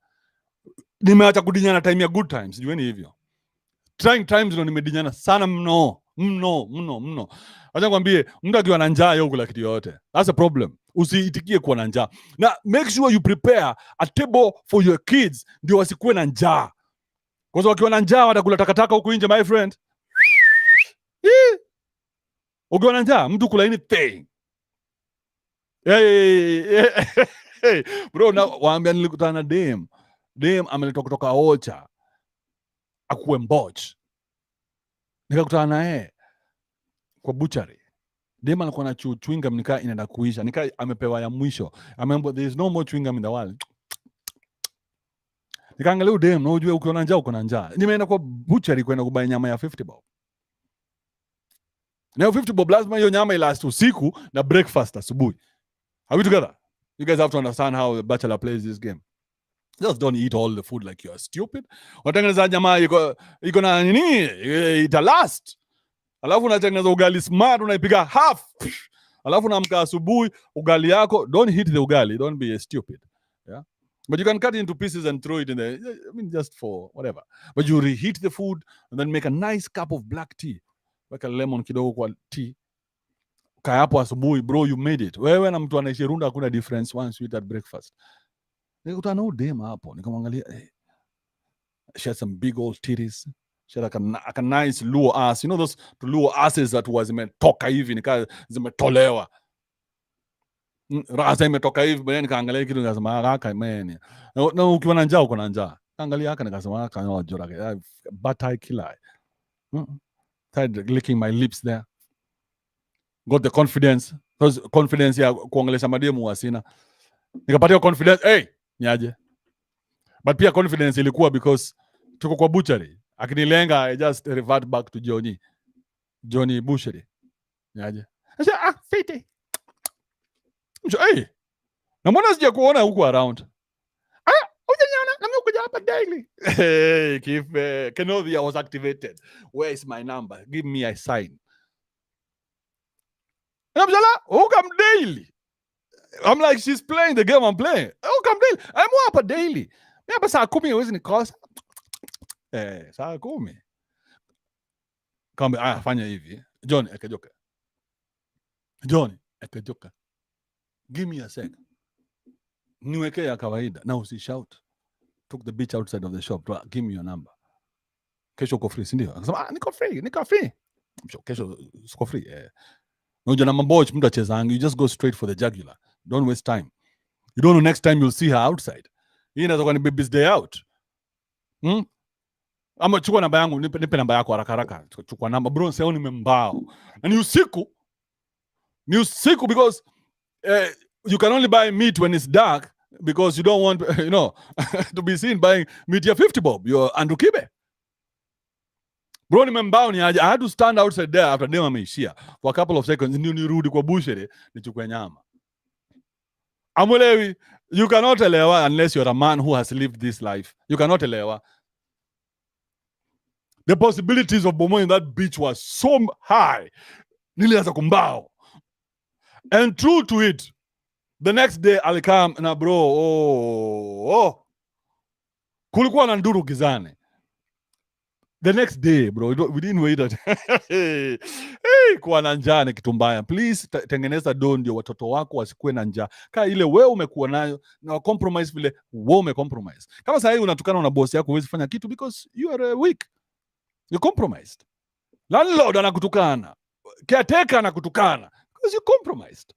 Nimeacha kudinyana time ya good times, jueni hivyo. Trying times ndio nimedinyana sana mno. Wacha nikwambie, mtu akiwa na njaa yeye kula kitu yote. That's a problem. Usiitikie kuwa na njaa. Na make sure you prepare a table for your kids ndio wasikuwe na njaa. Kwa sababu wakiwa na njaa watakula takataka huko nje my friend. Ukiwa na njaa mtu kula anything. Hey. Bro, na waambia nilikutana na dem. Dem ameletoka kutoka Ocha. Akuwe Mboch. Nikakutana naye kwa butchery. Dem alikuwa na chewing gum nika inaenda kuisha. Nika amepewa ya mwisho. Ameambiwa there is no more chewing gum in the world. Nikaangalia dem, na ujue ukiwa na njaa uko na njaa. Nimeenda kwa butchery kwenda kubai nyama ya 50 bob. Na 50 bob lazima hiyo nyama ilast usiku na breakfast asubuhi. Are we together? You guys have to understand how the bachelor plays this game. Just don't eat all the food like you are stupid. Unatengeneza nyama iko na nini? Ita last. Alafu unatengeneza ugali smart, unaipiga half. Alafu unaamka asubuhi ugali yako, don't hit the ugali, don't be stupid. Yeah? But you can cut it into pieces and throw it in there. I mean, just for whatever. But you reheat the food and then make a nice cup of black tea. Weka lemon kidogo kwa tea. Kaya hapo asubuhi, bro, you made it. Wewe na mtu anaishi Runda hakuna difference once you eat at breakfast. Nikakutana na dem hapo, nikamwangalia, she had some big old titties. She had like a nice Luo ass. You know those Luo asses that was zimetoka hivi, nika zimetolewa. Rasa imetoka hivi, bwana nikaangalia kitu nikasema haka man. Na ukiwa na njaa uko na njaa. Angalia haka nikasema haka no jora. Batai killer. Started licking my lips there. Got the confidence. Because confidence ya kuongelesha mademu wasina. Nikapatia confidence. Hey, niaje. But pia confidence ilikuwa because tuko kwa butchery. Akinilenga, I just revert back to Johnny Butchery. Niaje. I said, fiti. Hey, na mbona sija kuona huku around? Ujanyana, na mimi ukuja hapa daily. Hey, kife. Kenuthia was activated. Where is my number? Give me a sign. And I'm like, who come daily? I'm like, she's playing the game I'm playing. Who come daily? I'm hapa daily. Mimi hapa saa 10 huwezi nikosa. Saa 10. Kama fanya hivi. John akajoka. Give me a sec. Niweke ya kawaida na usishout. Took the bitch outside of the shop. Give me your number. Kesho uko free, si ndio? Akasema niko free. Kesho uko free. Unajua na mamboch mtu achezangi, you just go straight for the jugular. Don't waste time. You don't know next time you'll see her outside. Hii inaweza kuwa ni baby's day out. Ama chukua namba yangu, nipe namba yako haraka. Chukua namba bro, sasa nimembao. Na ni usiku because you can only buy meat when it's dark because you don't want, to be seen buying meat ya 50 bob. You're Andrew Kibe. Bro, nimembao ni aje. I had to stand outside there after dem ameishia for a couple of seconds ndio nirudi kwa butchery nichukue nyama. Amwelewi. You cannot elewa unless you're a man who has lived this life. You cannot elewa. The possibilities of bomo in that beach was so high. Nilianza kumbao. And true to it, the next day I'll come na bro, kulikuwa na nduru gizani. The next day, bro, we didn't wait that. Hey, kuwa na njaa ni kitu mbaya. Please tengeneza do ndio watoto wako wasikuwe na njaa. Kaa ile wewe umekuwa nayo na compromise vile wewe umecompromise. Kama sasa hivi unatukana na boss yako huwezi fanya kitu because you are weak. You compromised. Landlord anakutukana. Caretaker anakutukana because you compromised.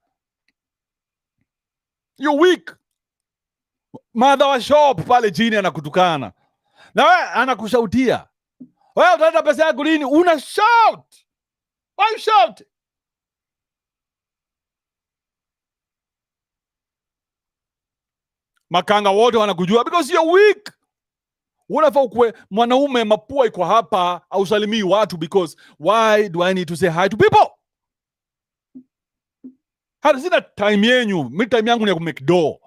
You're weak. Mother wa shop pale chini anakutukana. Na wewe anakushautia. Wewe utaleta pesa yako lini? Una shout. Why you shout? Makanga wote wanakujua because you're weak. Unafaa ukue mwanaume, mapua iko hapa, au salimii watu because why do I need to say hi to people? Hata sina time yenyu. Mi time yangu ni ya kumake do.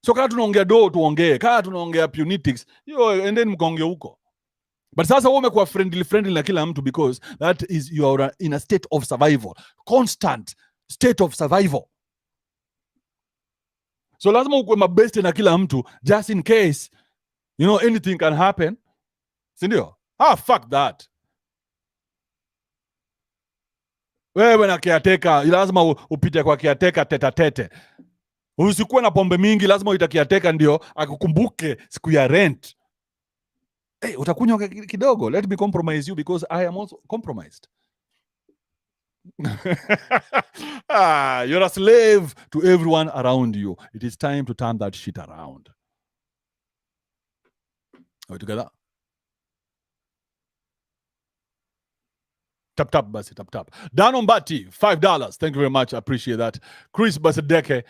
So kama tunaongea do tuongee. Kama tunaongea punitics, endeni mkaongea huko. But sasa wewe umekuwa friendly na kila mtu because that is you are in a state of survival. Constant state of survival. So lazima ukue mabeste na kila mtu just in case anything can happen. Sindio? Fuck that. Wewe na caretaker lazima upite kwa caretaker tete. Usikuwe na pombe mingi, lazima uita caretaker ndio akukumbuke siku ya rent. Hey, utakunywa kidogo. Let me compromise you because I am also compromised. You're a slave to everyone around you. It is time to turn that shit around. Are we together? Tap, basi, tap. Dan Ombati, $5. Thank you very much. I appreciate that. Chris Basadeke.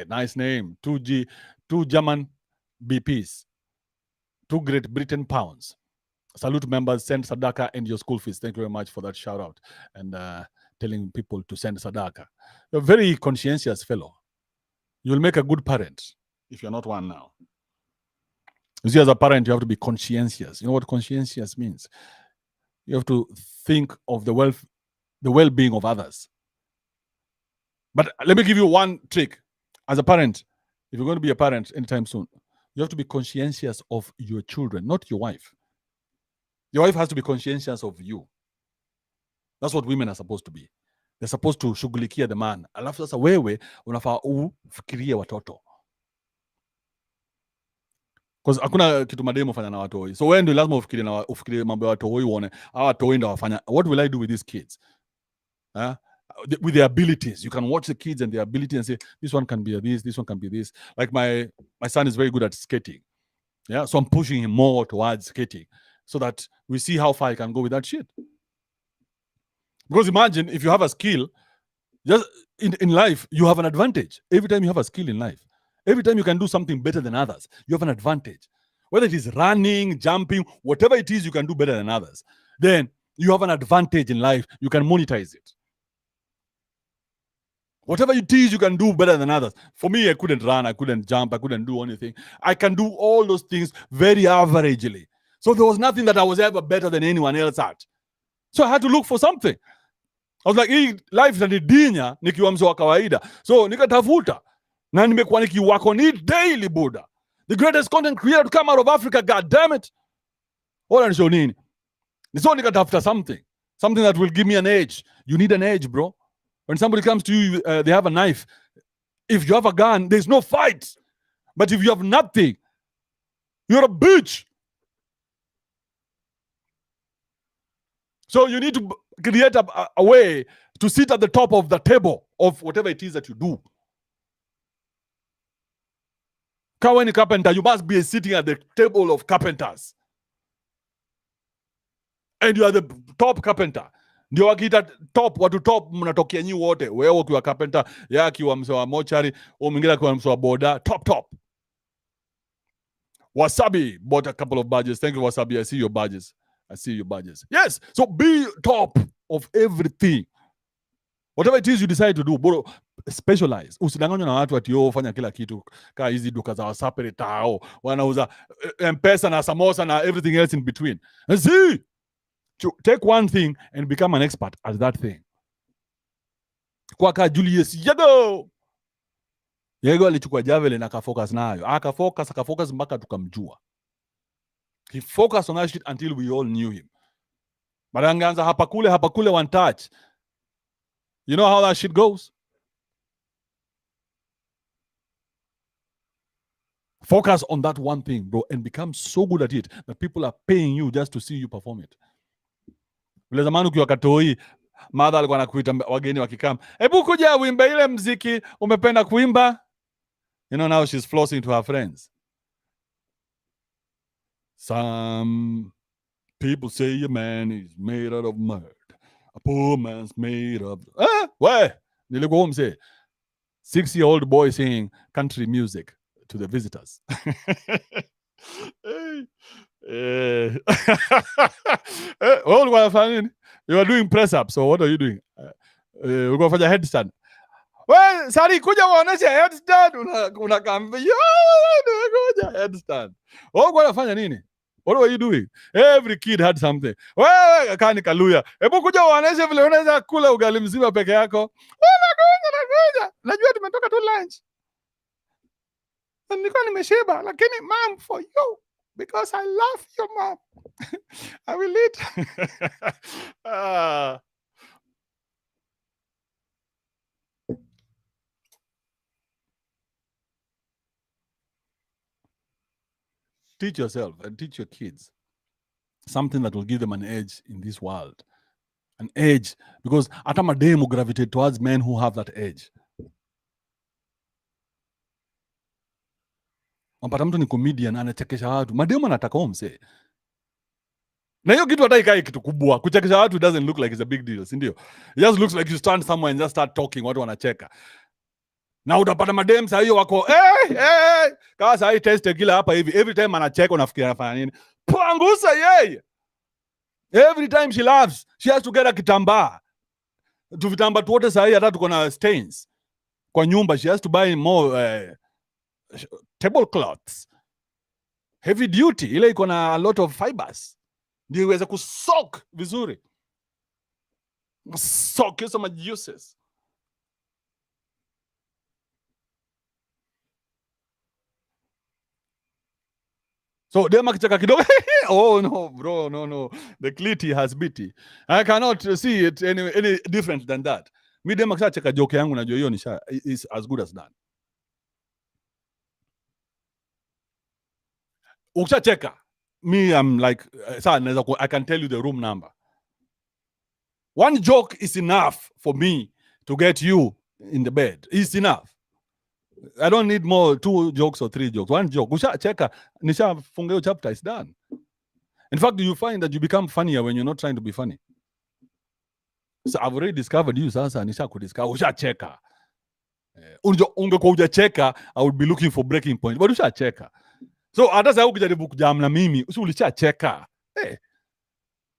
Nice name. 2 German BPs. 2 Great Britain pounds. Salute members, send Sadaka and your school fees. Thank you very much for that shout out and telling people to send Sadaka. You're a very conscientious fellow. You'll make a good parent if you're not one now. You see, as a parent, you have to be conscientious. You know what conscientious means? You have to think of the well-being of others. But let me give you one trick. As a parent, if you're going to be a parent anytime soon, you have to be conscientious of your children, not your wife. Your wife has to be conscientious of you. That's what women are supposed to be. They're supposed to shughulikia the man. Alafu sasa wewe unafaa ufikirie watoto. Because hakuna kitu mademo fanya na watoi. So wewe ndio lazima ufikirie mambo ya watoi uone hawa watoi ndio wafanya. What will I do with these kids? With their abilities. You can watch the kids and their ability and say, this one can be this one can be this. Like my son is very good at skating. Yeah, so I'm pushing him more towards skating so that we see how far he can go with that shit. Because imagine if you have a skill, just in life, you have an advantage. Every time you have a skill in life, every time you can do something better than others, you have an advantage. Whether it is running, jumping, whatever it is you can do better than others, then you have an advantage in life. You can monetize it. Whatever it is you can do better than others. For me, I couldn't run, I couldn't jump, I couldn't do anything. I can do all those things very averagely. So there was nothing that I was ever better than anyone else at. So I had to look for something. I was like, hii life inanidinya nikiwa mzee wa kawaida. So nikatafuta. Na nimekuwa nikiwork on it daily, Buddha. The greatest content creator to come out of Africa, god damn it. Wala nisho nini? So nikatafuta something. Something that will give me an edge. You need an edge, bro. When somebody comes to you, they have a knife. If you have a gun, there's no fight. But if you have nothing, you're a bitch. So you need to create a way to sit at the top of the table of whatever it is that you do. When a carpenter, you must be sitting at the table of carpenters. And you are the top carpenter. Ndio wakiita top, watu top mnatokea nyi wote. Wewe ukiwa carpenter, yeye akiwa msee wa mochari, au mwingine akiwa msee wa boda, top. Wasabi bought a couple of badges. Thank you, Wasabi. I see your badges. Yes. So be top of everything. Whatever it is you decide to do, bro, specialize. Usidanganywe na watu ati fanya kila kitu. Kaa hizi duka za wasapere tao, wanauza M-Pesa na samosa na everything else in between. See, take one thing and become an expert at that thing. Kwa ka Julius Yego alichukua javelin akafocus nayo. Akafocus mpaka tukamjua. He focused on that shit until we all knew him. But angeanza hapa kule one touch. You know how that shit goes? Focus on that one thing, bro, and become so good at it that people are paying you just to see you perform it. Vile zamani ukiwa Katoi, mother alikuwa anakuita wageni wakikam, hebu kuja uimbe ile mziki umependa kuimba. You know, now she's flossing to her friends. Some people say a man is made out of mud. A poor man's made of... Where? Nilikuwa home say 6-year-old boy singing country music to the visitors. You are doing press up, so what are you doing? We're going for the headstand. Well, sorry, kuja uoneshe headstand. Unakambi headstand. Unafanya nini? What were you doing? Every kid had something. Wewe kani kaluya. Hebu kuja uoneshe vile unaweza kula ugali mzima peke yako. Nakuja. Najua tumetoka tu lunch. Nilikuwa nimeshiba, lakini mom, for you, because I love your mom. I will eat. Teach yourself and teach your kids something that will give them an edge in this world. An edge, because hata mademu gravitate towards men who have that edge. Mpata mtu ni comedian anachekesha watu, mademu anataka omse. Na hiyo kitu hata kitu kubwa. Kuchekesha watu doesn't look like it's a big deal, si ndio? It just looks like you stand somewhere and just start talking, watu wanacheka. Na utapata madem saa hiyo wako kama saa hii test kila hapa hivi, every time anacheka unafikiria anafanya nini? Pangusa yeye. Every time she laughs, she has to get a kitambaa. Tuvitamba tuote saa hii hata tuko na stains kwa nyumba, she has to buy more table cloths. Heavy duty, ile iko na a lot of fibers. Ndio iweze kusoak vizuri. Soak some juices. So dema kichaka kidogo. Oh no, bro, no. The cliti has biti. I cannot see it any different than that. Mi dema kichaka joke yangu najua hiyo is as good as done. Ukishacheka, me I'm like, I can tell you the room number. One joke is enough for me to get you in the bed. It's enough. I don't need more 2 jokes or 3 jokes. One joke. Ushacheka, nishafunga hiyo chapter, is done. In fact, you find that you become funnier when you're not trying to be funny. So I've already discovered you, sasa nishakudiscover. Ushacheka. Ungekuwa hujacheka, I would be looking for breaking point. But ushacheka. So hata sasa ukijaribu kujam na mimi, ulishacheka.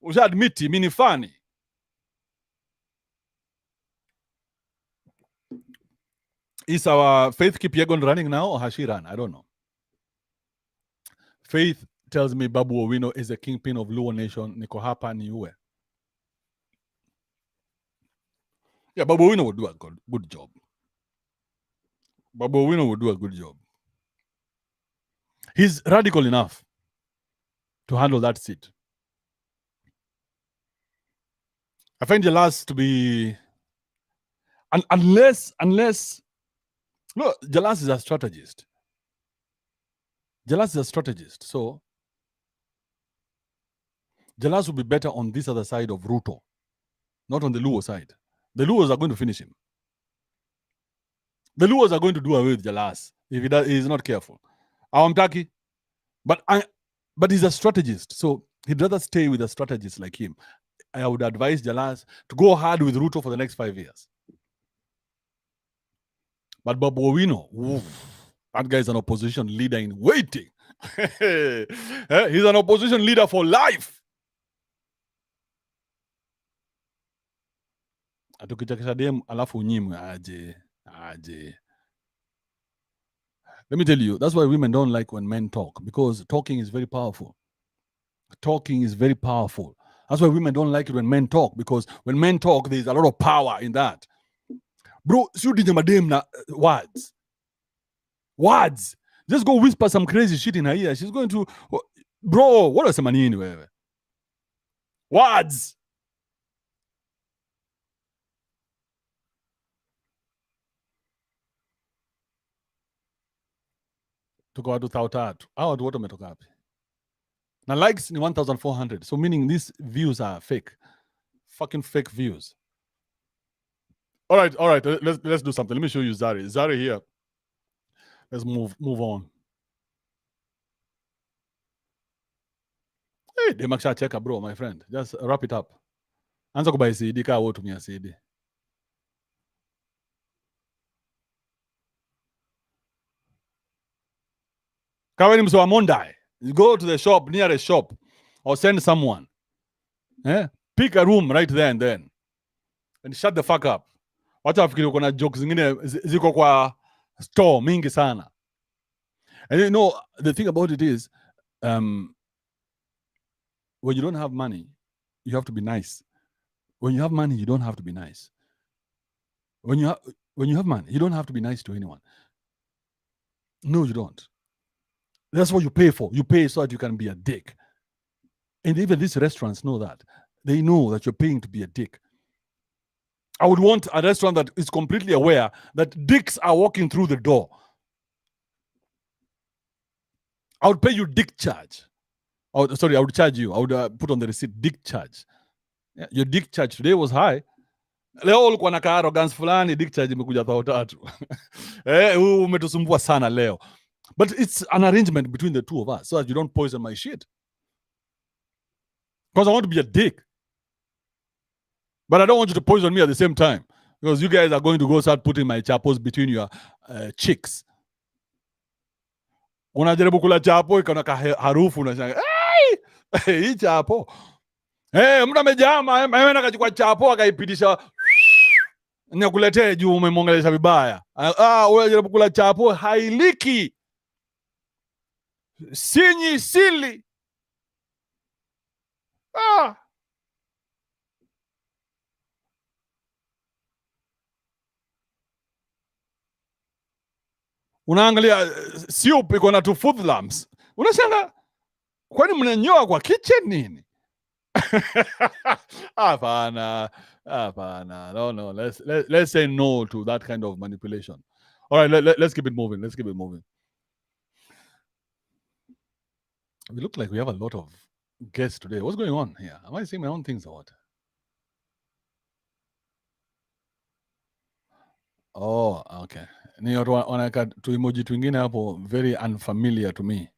Usha-admit mimi ni funny. Is our Faith Kipyegon running now or has she run? I don't know. Faith tells me Babu Owino is the kingpin of Luo Nation. Niko hapa niue. Yeah, Babu Owino would do a good job. Babu Owino would do a good job. He's radical enough to handle that seat. I find Jalas to be... Unless... No, Jalas is a strategist. So Jalas will be better on this other side of Ruto, not on the Luo side. The Luos are going to finish him. The Luos are going to do away with Jalas if he is not careful. Awamtaki, but he's a strategist, so he'd rather stay with a strategist like him. I would advise Jalas to go hard with Ruto for the next 5 years. But Babu Owino, that guy is an opposition leader in waiting. He's an opposition leader for life. Atukichakisha dem alafu unyimwe aje. Let me tell you, that's why women don't like when men talk, because talking is very powerful. Talking is very powerful. That's why women don't like it when men talk, because when men talk, there's a lot of power in that. Bro, shooting madem na words. Words. Just go whisper some crazy shit in her ear. She's going to, bro, what are some anyway? Words. Tuko watu 3,000. Hao watu wote wametoka wapi? Na likes ni 1,400. So meaning these views are fake. Fucking fake views. All right. Let's do something. Let me show you Zari. Zari here. Let's move on. Hey, Demaksha cheka bro, my friend. Just wrap it up. Anza kubai CD ka wote tumia CD. Kaweni mso Mondai. You go to the shop, near a shop, or send someone. Pick a room right there and then. And shut the fuck up. Wacha afikiri uko na jokes zingine ziko kwa store mingi sana. And you know, the thing about it is, when you don't have money, you have to be nice. When you have money, you don't have to be nice. When you have money, you don't have to be nice to anyone. No, you don't. That's what you pay for. You pay so that you can be a dick. And even these restaurants know that. They know that you're paying to be a dick. I would want a restaurant that is completely aware that dicks are walking through the door. I would pay you dick charge. I would charge you. I would put on the receipt dick charge. Yeah, your dick charge today was high. Leo ulikuwa na arrogance fulani, dick charge imekuja 3,000. Umetusumbua sana leo. But it's an arrangement between the two of us so that you don't poison my shit. Because I want to be a dick. But I don't want you to poison me at the same time. Because you guys are going to go start putting my chapos between your cheeks. Unajaribu kula chapo ikana harufu unashanga. Hii chapo. Mtu amejama, ameenda akachukua chapo akaipitisha. Nikuletee juu umemwongelesha vibaya. Unajaribu kula chapo hailiki. Sinyi sili. Unaangalia soup iko na two food lamps. Unashangaa kwani mnanyoa kwa kitchen nini? Hapana. No. Let's say no to that kind of manipulation. All right, let's keep it moving. We look like we have a lot of guests today. What's going on here? Am I seeing my own things or what? Oh, okay. Ni watu wanaweka tu emoji twingine hapo very unfamiliar to me.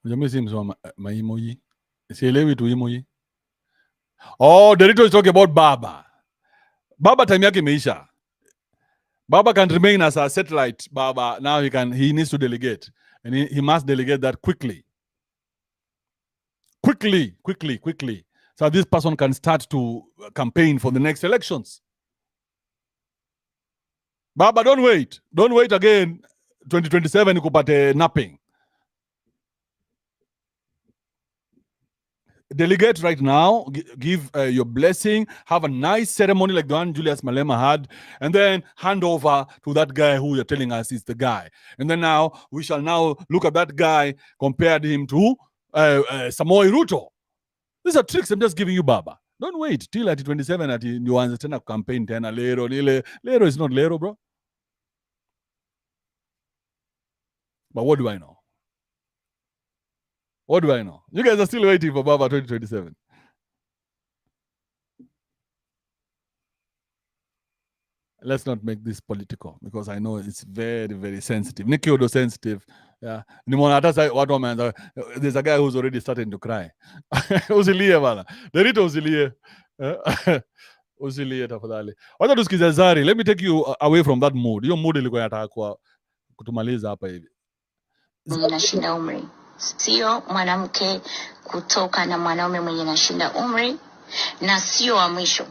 Mjamii si msoma ma emoji. Sielewi tu emoji. Oh, Derito is talking about Baba. Baba time yake imeisha. Baba can remain as a satellite. Baba now he needs to delegate, and he must delegate that quickly. Quickly. So this person can start to campaign for the next elections. Baba, don't wait again. 2027 kupate napping. Delegate right now, give your blessing, have a nice ceremony like the one Julius Malema had, and then hand over to that guy who you're telling us is the guy. And then now, we shall now look at that guy, compared him to Samoei Ruto. These are tricks I'm just giving you, Baba. Don't wait till at 27 at you want to campaign tena lero. Lero is not lero, bro. But what do I know? You guys are still waiting for Baba 2027. Let's not make this political because I know it's very, very sensitive. Nikiodo sensitive. Yeah. There's a guy who's already starting to cry. Usilie bana. Derito usilie. Usilie tafadhali. Wacha tusikize Zari. Let me take you away from that mood. Hiyo mood ilikuwa inataka kutumaliza hapa hivi. Nashinda umri. sio mwanamke kutoka na mwanaume mwenye nashinda umri, na sio wa mwisho,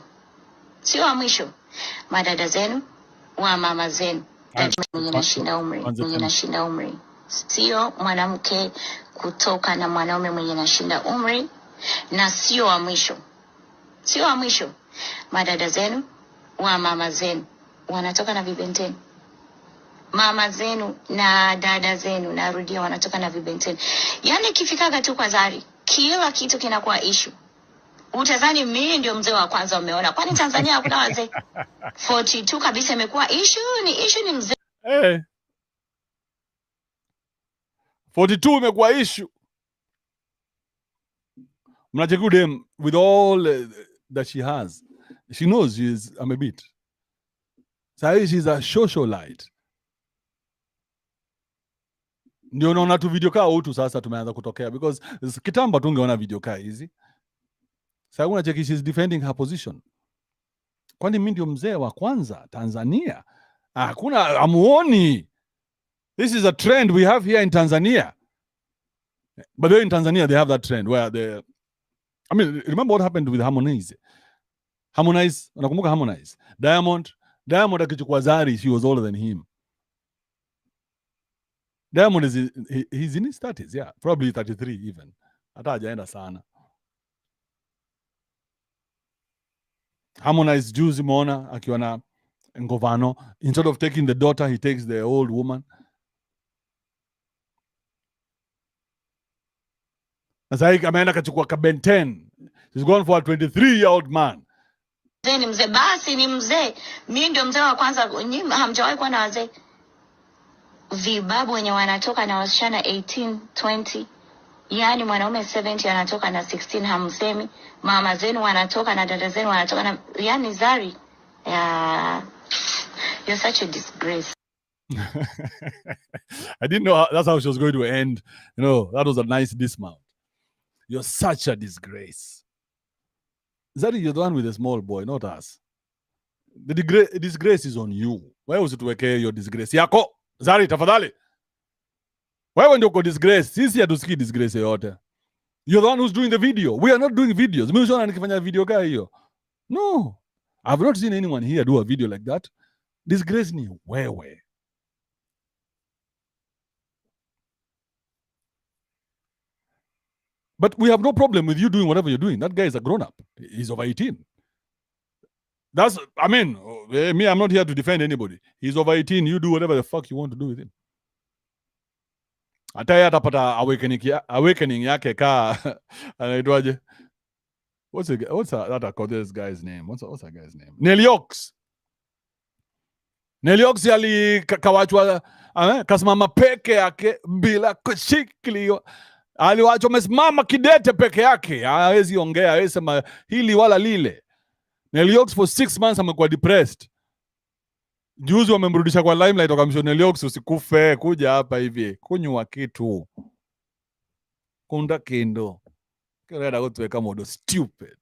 sio wa mwisho. Madada zenu wa mama zenu mwenye nashinda umri, sio mwanamke kutoka na mwanaume mwenye nashinda umri, na sio wa mwisho, sio wa mwisho. Madada zenu wa mama zenu wanatoka na vibenteni. Mama zenu na dada zenu, narudia, wanatoka na vibenteni. Yani kifikaga tu kwa Zari, kila kitu kinakuwa issue. Utazani mimi ndio mzee wa kwanza umeona. Kwani Tanzania hakuna wazee? 42 kabisa imekuwa issue ni mzee. 42 imekuwa issue. Mnacheki dem with all that she has. She knows I'm a bit. So she's a socialite. Ndio unaona tu video kaa utu sasa tumeanza kutokea because kitambo tungeona video kaa hizi. Sasa unacheki she's defending her position. Kwani mimi ndio mzee wa kwanza Tanzania? Hakuna amuoni. This is a trend we have here in Tanzania. But there in Tanzania they have that trend where remember what happened with Harmonize? Unakumbuka Harmonize? Diamond akichukua Zari, she was older than him. Diamond he's in his 30s, yeah, probably 33 even. Hata hajaenda sana. Harmonize juzi umeona akiwa na Ngovano, instead of taking the daughter he takes the old woman. Sasa ameenda kachukua kabenten. He's gone for a 23-year-old man. Ni mzee, basi ni mzee. Mimi ndio mzee wa kwanza. Nyinyi hamjawahi kuwa na wazee. Vibabu wenye wanatoka na wasichana 18, 20. Yani mwanaume 70 anatoka na 16 hamsemi. Mama zenu wanatoka na dada zenu wanatoka na, yani Zari. You're such a disgrace. I didn't know that's how she was going to end. You know, that was a nice dismount. You're such a disgrace. Zari, you're the one with a small boy, not us. The disgrace is on you. Why was it usituwekee your disgrace yako? Zari, tafadhali. Wewe ndio uko disgrace. Sisi hatusikii disgrace yote. You're the one who's doing the video. We are not doing videos. Mimi unaona nikifanya video kama hiyo. No. I've not seen anyone here do a video like that. Disgrace ni wewe. But we have no problem with you doing whatever you're doing. That guy is a grown up. He's over 18. Me, I'm not here to defend anybody. He's over 18. You do whatever the fuck you want to do with him. Hata atapata awakening yake ka anaitwaje? What's that I call this guy's name? What's that guy's name? Neliox alikawachwa kasimama peke yake bila kushikiliwa. Aliwachwa amesimama kidete peke yake. Hawezi ongea, hawezi sema hili wala lile. Neliox for 6 months amekuwa depressed. Juzi wamemrudisha kwa limelight wakamsho Neliox, usikufe, kuja hapa hivi. Kunywa kitu. Kunda kendo. Kireda kutuweka modo stupid.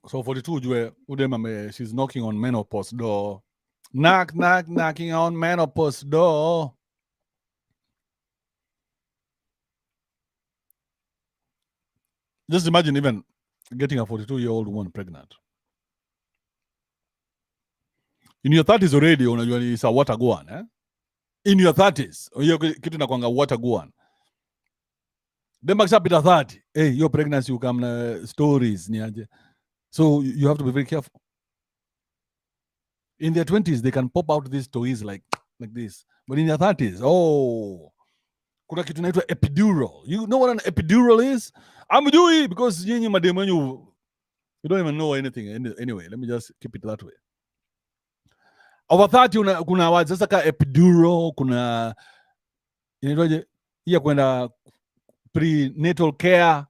So 42 jue udema she's knocking on menopause door. Knocking on menopause door. Just imagine even getting a 42-year-old woman pregnant. In your 30s already, unajua ni sa water go on, eh? In your 30s, hiyo kitu inakwanga water go on. Then back up to 30. Hey, your pregnancy will come na stories ni aje. So you have to be very careful. In their 20s, they can pop out these toys like this. But in their 30s, kuna kitu inaitwa epidural. You know what an epidural is? Amjui because nyinyi mademu yenu you don't even know anything. Anyway, let me just keep it that way. Over 30 kuna wazi sasa ka epidural, kuna inaitwaje? Hiya kwenda prenatal care.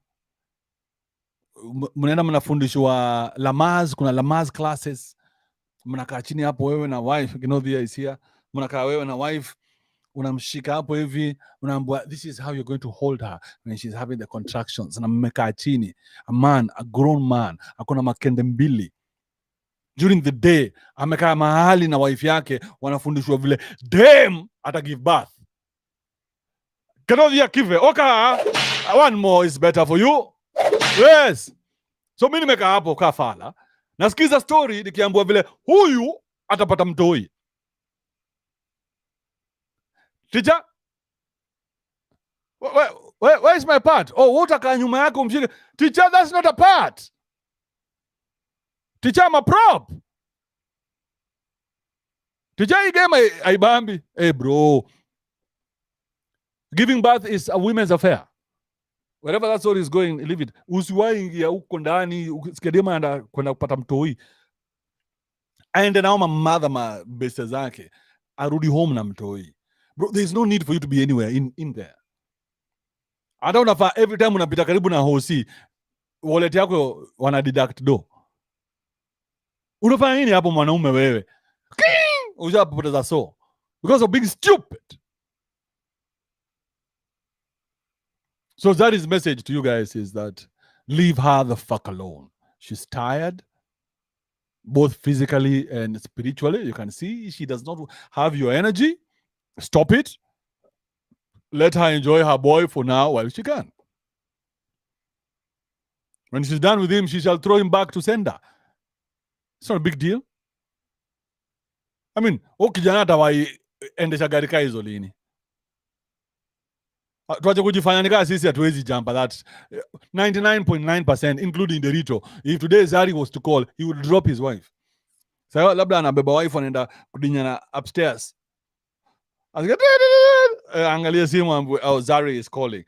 Mnaenda mnafundishwa Lamaze, kuna Lamaze classes. Mnakaa chini hapo wewe na wife, you know the is here. Mnakaa wewe na wife, unamshika hapo hivi, unaambia this is how you're going to hold her when she's having the contractions. Na mmekaa chini, a grown man, akona makende mbili. during the day amekaa mahali na wife yake wanafundishwa vile dem ata give birth. Kenodia kive oka one more is better for you. Yes. So mimi nimekaa hapo kafala nasikiza story nikiambiwa vile huyu atapata mtoi. Teacher, where is my part? Oh, utaka nyuma yako umshike. Teacher, that's not a part. Teacher, I'm a prop. Teacher, hii game haibambi. Hey bro, giving birth is a women's affair. Wherever that story is going, leave it. Usiwahi ingia huko ndani usikedema anda kwenda kupata mtoi. Aende nao mother mabeste zake arudi home na mtoi. Bro, there is no need for you to be anywhere in there. Hata unafaa every time unapita karibu na hosi wallet yako wana deduct do. Unafanya nini hapo mwanaume wewe? Ushapoteza so because of being stupid. So that is message to you guys is that leave her the fuck alone. She's tired, both physically and spiritually. You can see she does not have your energy. Stop it. Let her enjoy her boy for now while she can. When she's done with him, she shall throw him back to sender. It's not a big deal. I mean, kijana atawai endesha gari ka hizo lini? Tuache kujifanya nika sisi hatuwezi jump that 99.9% including the Rito. If today Zari was to call, he would drop his wife. So labda anabeba wife anaenda kudinyana upstairs. Angalia simu, Zari is calling.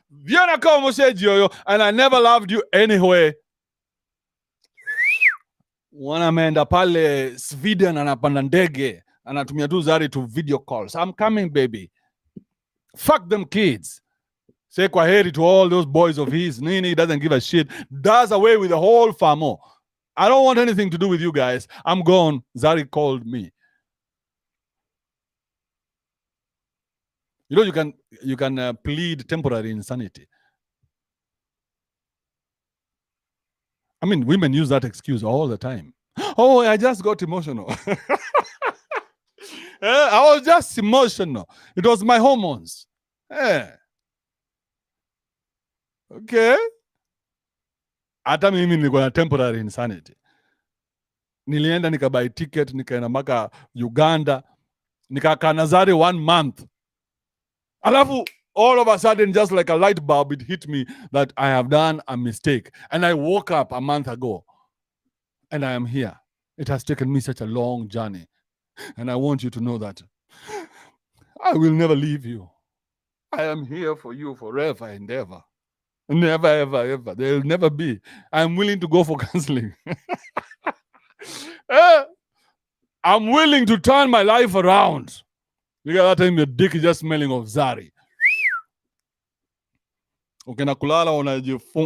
Viona kama message yoyo, and I never loved you anyway. Wana ameenda pale Sweden anapanda ndege, anatumia tu Zari to video calls. I'm coming baby. Fuck them kids. Say kwa heri to all those boys of his. Nini doesn't give a shit. Does away with the whole famo. I don't want anything to do with you guys. I'm gone. Zari called me. You know, you can plead temporary insanity. I mean, women use that excuse all the time. Oh, I just got emotional. I was just emotional. It was my hormones. Okay. Hata mimi nilikuwa na temporary insanity. Nilienda nikabuy ticket, nikaenda mpaka Uganda, nikakaa Nazari 1 month. Alafu all of a sudden, just like a light bulb, it hit me that I have done a mistake. And I woke up a month ago. And I am here. It has taken me such a long journey. And I want you to know that I will never leave you. I am here for you forever and ever. Never, ever, ever. There will never be. I'm willing to go for counseling. I'm willing to turn my life around. Because that time your dick is just smelling of Zari. Ukena kulala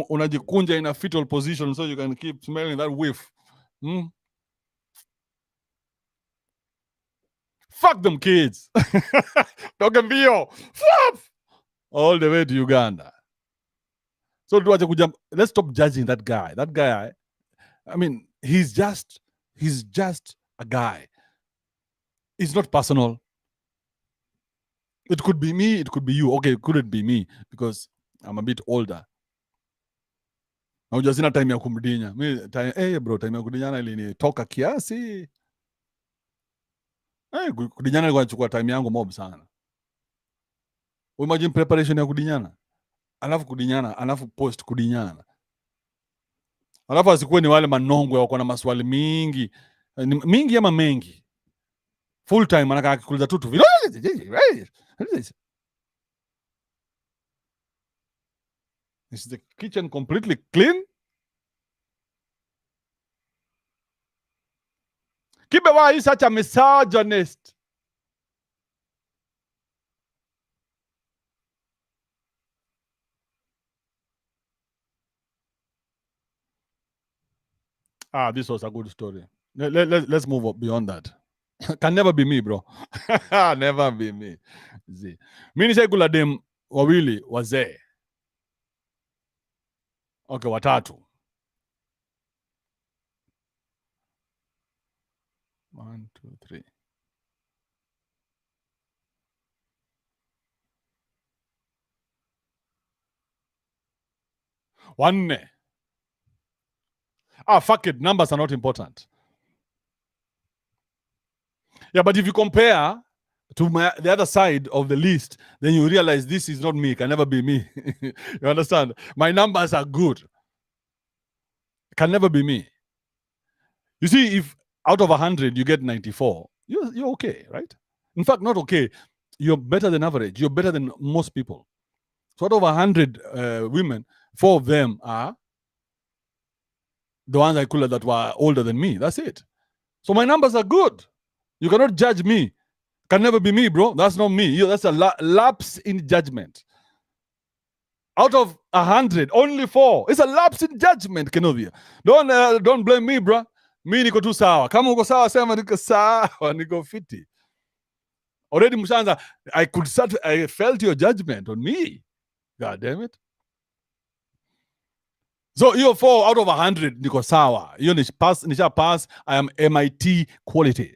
unajikunja in a fetal position so you can keep smelling that whiff. Fuck them kids. Toke mbio. All the way to Uganda. So let's stop judging that guy. That guy, I mean, he's just a guy. It's not personal. It could be me, it could be you. Okay, could it be me? Because I'm a bit older. Unajua sina time ya kumdinya. Bro, time ya kudinyana ilinitoka kiasi. Kudinyana ilikuwa inachukua time yangu mob sana. Imagine preparation ya kudinyana. Alafu kudinyana, alafu post kudinyana. Alafu asikuwe ni wale manongwe wako na maswali mingi. Mingi ama mengi. Full time anakaa akikuuliza tu. Is the kitchen completely clean? Kibe, why are you such a misogynist? This was a good story. Let's move up beyond that. Can never be me, bro. Never be me. See. Mimi nishaikula dem wawili wazee. Okay, watatu. 1, 2, 3. One. Fuck it. Numbers are not important. Yeah, but if you compare to the other side of the list, then you realize this is not me. It can never be me. You understand? My numbers are good. It can never be me. You see, if out of 100 you get 94, you're okay, right? In fact, not okay. You're better than average. You're better than most people. So out of 100 women, 4 of them are the ones I call that were older than me. That's it. So my numbers are good. You cannot judge me. Can never be me, bro. That's not me. That's a lapse in judgment. Out of 100, only 4. It's a lapse in judgment, Kenovia. Don't blame me, bro. Mi niko tu sawa. Kama uko sawa, sema niko sawa, niko fiti. Already Mushanza, I felt your judgment on me. God damn it. So you're 4 out of 100, niko sawa. You nisha pass, I am MIT quality.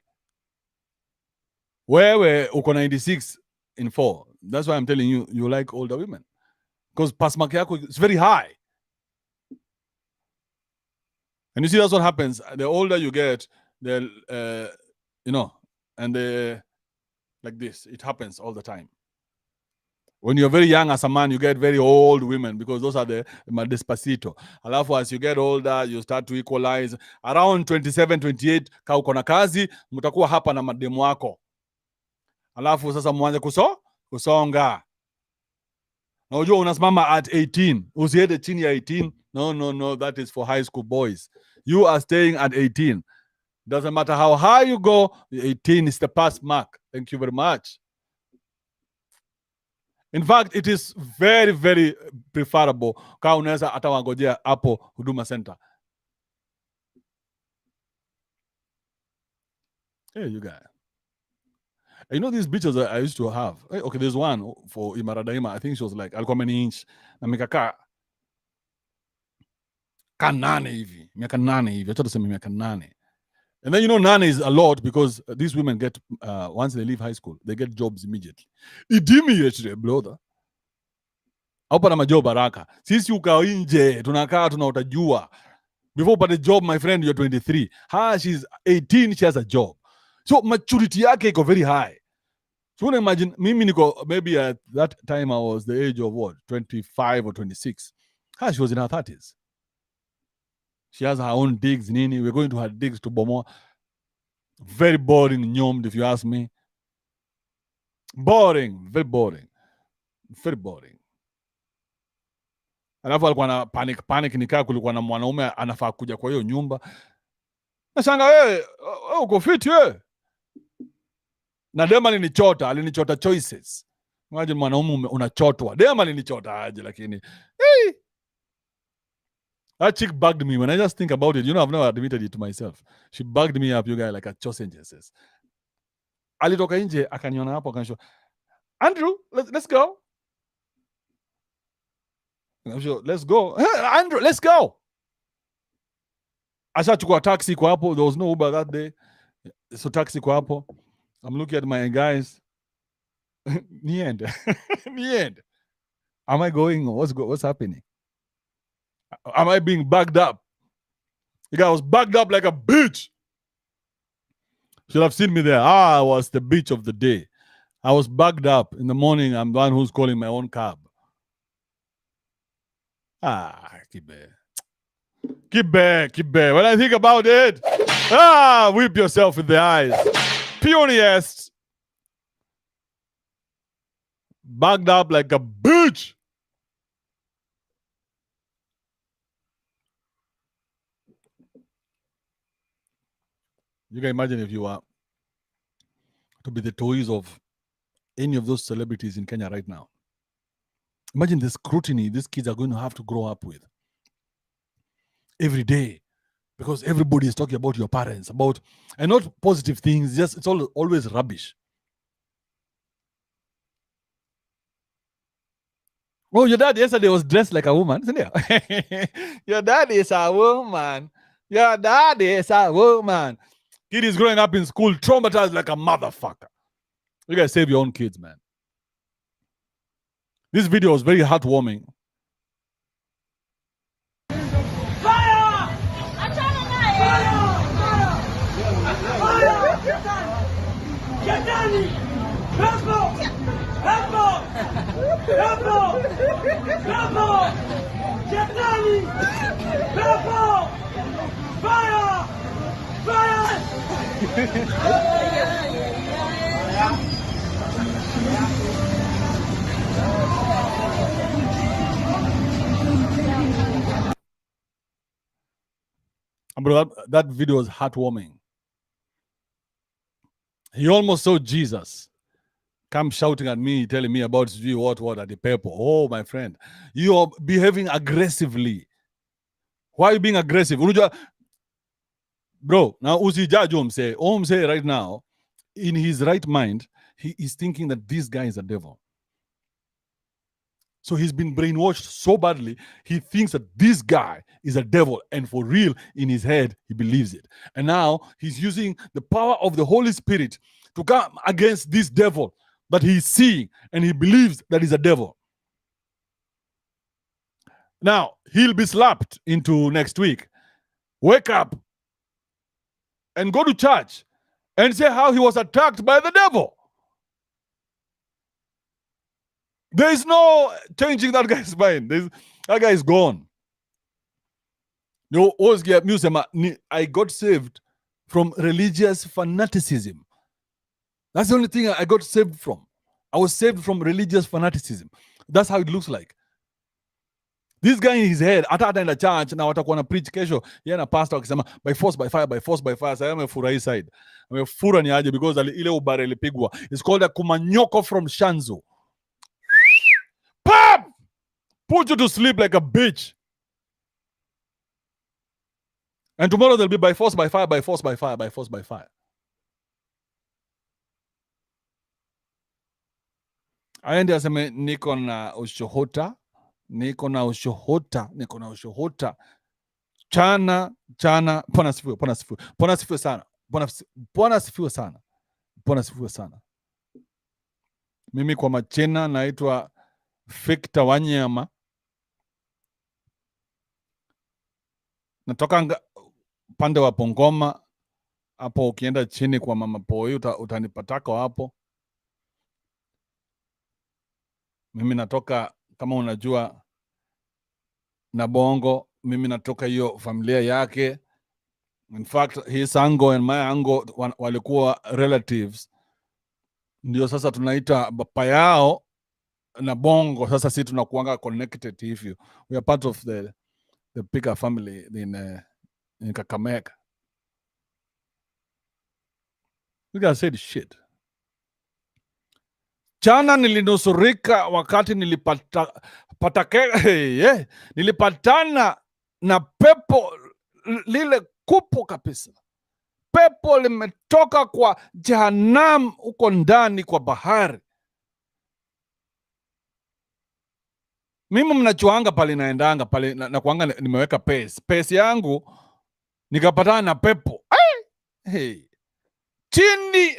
Wewe uko 96 in 4. That's why I'm telling you, you like older women. Because pass mark yako is very high. And you see, that's what happens. The older you get, the and like this, it happens all the time. When you're very young as a man, you get very old women because those are the despacito. Alafu, as you get older, you start to equalize. Around 27, 28, ka uko na kazi, mutakuwa hapa na mademu wako. Alafu sasa mwanze kusonga. Na unajua unasimama at 18. Usiende chini ya 18. No, that is for high school boys. You are staying at 18. Doesn't matter how high you go, 18 is the pass mark. Thank you very much. In fact, it is very, very preferable ka unaweza hata wangojea hapo Huduma Center. Hey, you guys. You know these bitches that I used to have? Okay, there's one for Imaradaima. I think she was like, alikuwa ameniinch na mikaka kanane hivi. Miaka 8 hivi. Acha tuseme miaka 8. And then, you know, nane is a lot because these women get, once they leave high school, they get jobs immediately. Immediately, brother. Hapa na majob haraka. Sisi uka nje, tunakaa tunautajua. Before upate job, my friend, you're 23. She's 18, she has a job. So maturity yake iko very high. So you imagine, mimi niko, maybe at that time I was the age of what, 25 or 26. She was in her 30s. She has her own digs, nini. We're going to her digs to Bomo. Very boring, nyomd, if you ask me. Boring, very boring. Very boring. Alafu alikuwa na panic nikaa kulikuwa na mwanaume anafaa kuja kwa hiyo nyumba. Nashanga wewe uko fit wewe. Na dema alinichota choices. Imagine mwanaume unachotwa. Dema alinichota aje lakini. Hey. That chick bugged me when I just think about it. You know, I've never admitted it to myself. She bugged me up, you guys, like a chosenges. Alitoka nje akaniona hapo akanisho, Andrew, let's go. Let's go. Hey, Andrew, let's go. Ashachukua taxi kwa hapo. There was no Uber that day. So taxi kwa hapo. I'm looking at my guys. Niende. Am I going? What's happening? Am I being bagged up? The guy was bagged up like a bitch. Should have seen me there. I was the bitch of the day. I was bagged up. In the morning, I'm the one who's calling my own cab. Keep back. When I think about it, whip yourself in the eyes. Puniest. Bagged up like a bitch. You can imagine if you are to be the toys of any of those celebrities in Kenya right now. Imagine the scrutiny these kids are going to have to grow up with every day, because everybody is talking about your parents, and not positive things. Just it's always rubbish. Oh, your dad yesterday was dressed like a woman, isn't he? Your dad is a woman. Your dad is a woman. Kid is growing up in school, traumatized like a motherfucker. You guys save your own kids, man. This video was very heartwarming. Bro, that video was heartwarming. He almost saw Jesus come shouting at me, telling me about what at the paper. Oh, my friend, you are behaving aggressively. Why are you being aggressive? Bro, now usijudge Omse right now, in his right mind, he is thinking that this guy is a devil. So he's been brainwashed so badly, he thinks that this guy is a devil, and for real, in his head, he believes it. And now he's using the power of the Holy Spirit to come against this devil that he's seeing, and he believes that he's a devil. Now, he'll be slapped into next week. Wake up and go to church and say how he was attacked by the devil. There is no changing that guy's mind. That guy is gone. I got saved from religious fanaticism. That's the only thing I got saved from. I was saved from religious fanaticism. That's how it looks like. This guy in his head, hata in the church na watakuwa na preach kesho, yeye na pastor akisema by force by fire, by force by fire. Sasa amefurahi side. Amefura ni aje because ile ubare ilipigwa. It's called a kumanyoko from Shanzu. Pop! Put you to sleep like a bitch. And tomorrow they'll be by force by fire, by force by fire, by force by fire. Aende aseme niko na ushuhuda, niko na ushuhuda, niko na ushuhuda. Chana, Bwana sifiwe, Bwana sifiwe. Bwana sifiwe sana. Bwana sifiwe sana. Bwana sifiwe sana. Mimi kwa majina naitwa Victor Wanyama. Natoka pande wa Bungoma. Hapo ukienda chini kwa Mama Poi utanipataka hapo. Mimi natoka, kama unajua, na Bongo. Mimi natoka hiyo familia yake. In fact, his uncle and my uncle walikuwa relatives. Ndio sasa tunaita baba yao na Bongo. Sasa sisi tunakuanga connected hivyo. We are part of the bigger family in Kakamega. You guys said shit. Jana nilinusurika wakati nilipatana na pepo lile kupo kabisa. Pepo limetoka kwa Jahannam huko ndani kwa bahari. Mimi mnachuanga pale naendanga pale na kuanga nimeweka pace yangu, nikapatana na pepo. Hey. Chini.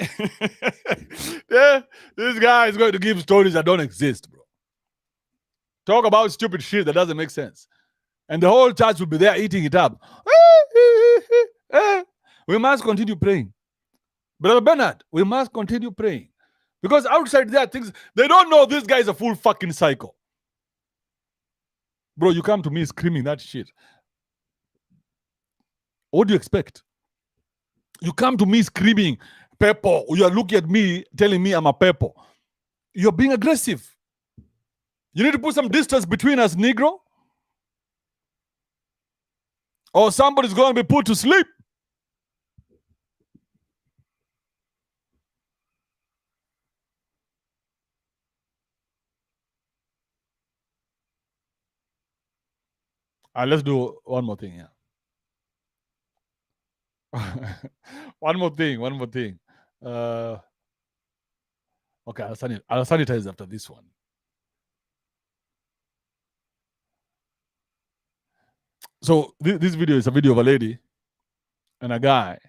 Yeah, this guy is going to give stories that don't exist, bro. Talk about stupid shit that doesn't make sense. And the whole church will be there eating it up. We must continue praying. Brother Bernard, we must continue praying. Because outside there, things, they don't know this guy is a full fucking psycho. Bro, you come to me screaming that shit. What do you expect? You come to me screaming, Peppo. You are looking at me, telling me I'm a Peppo. You're being aggressive. You need to put some distance between us, Negro. Or somebody's going to be put to sleep. Let's do one more thing here. One more thing. Okay, I'll sanitize after this one. So this video is a video of a lady and a guy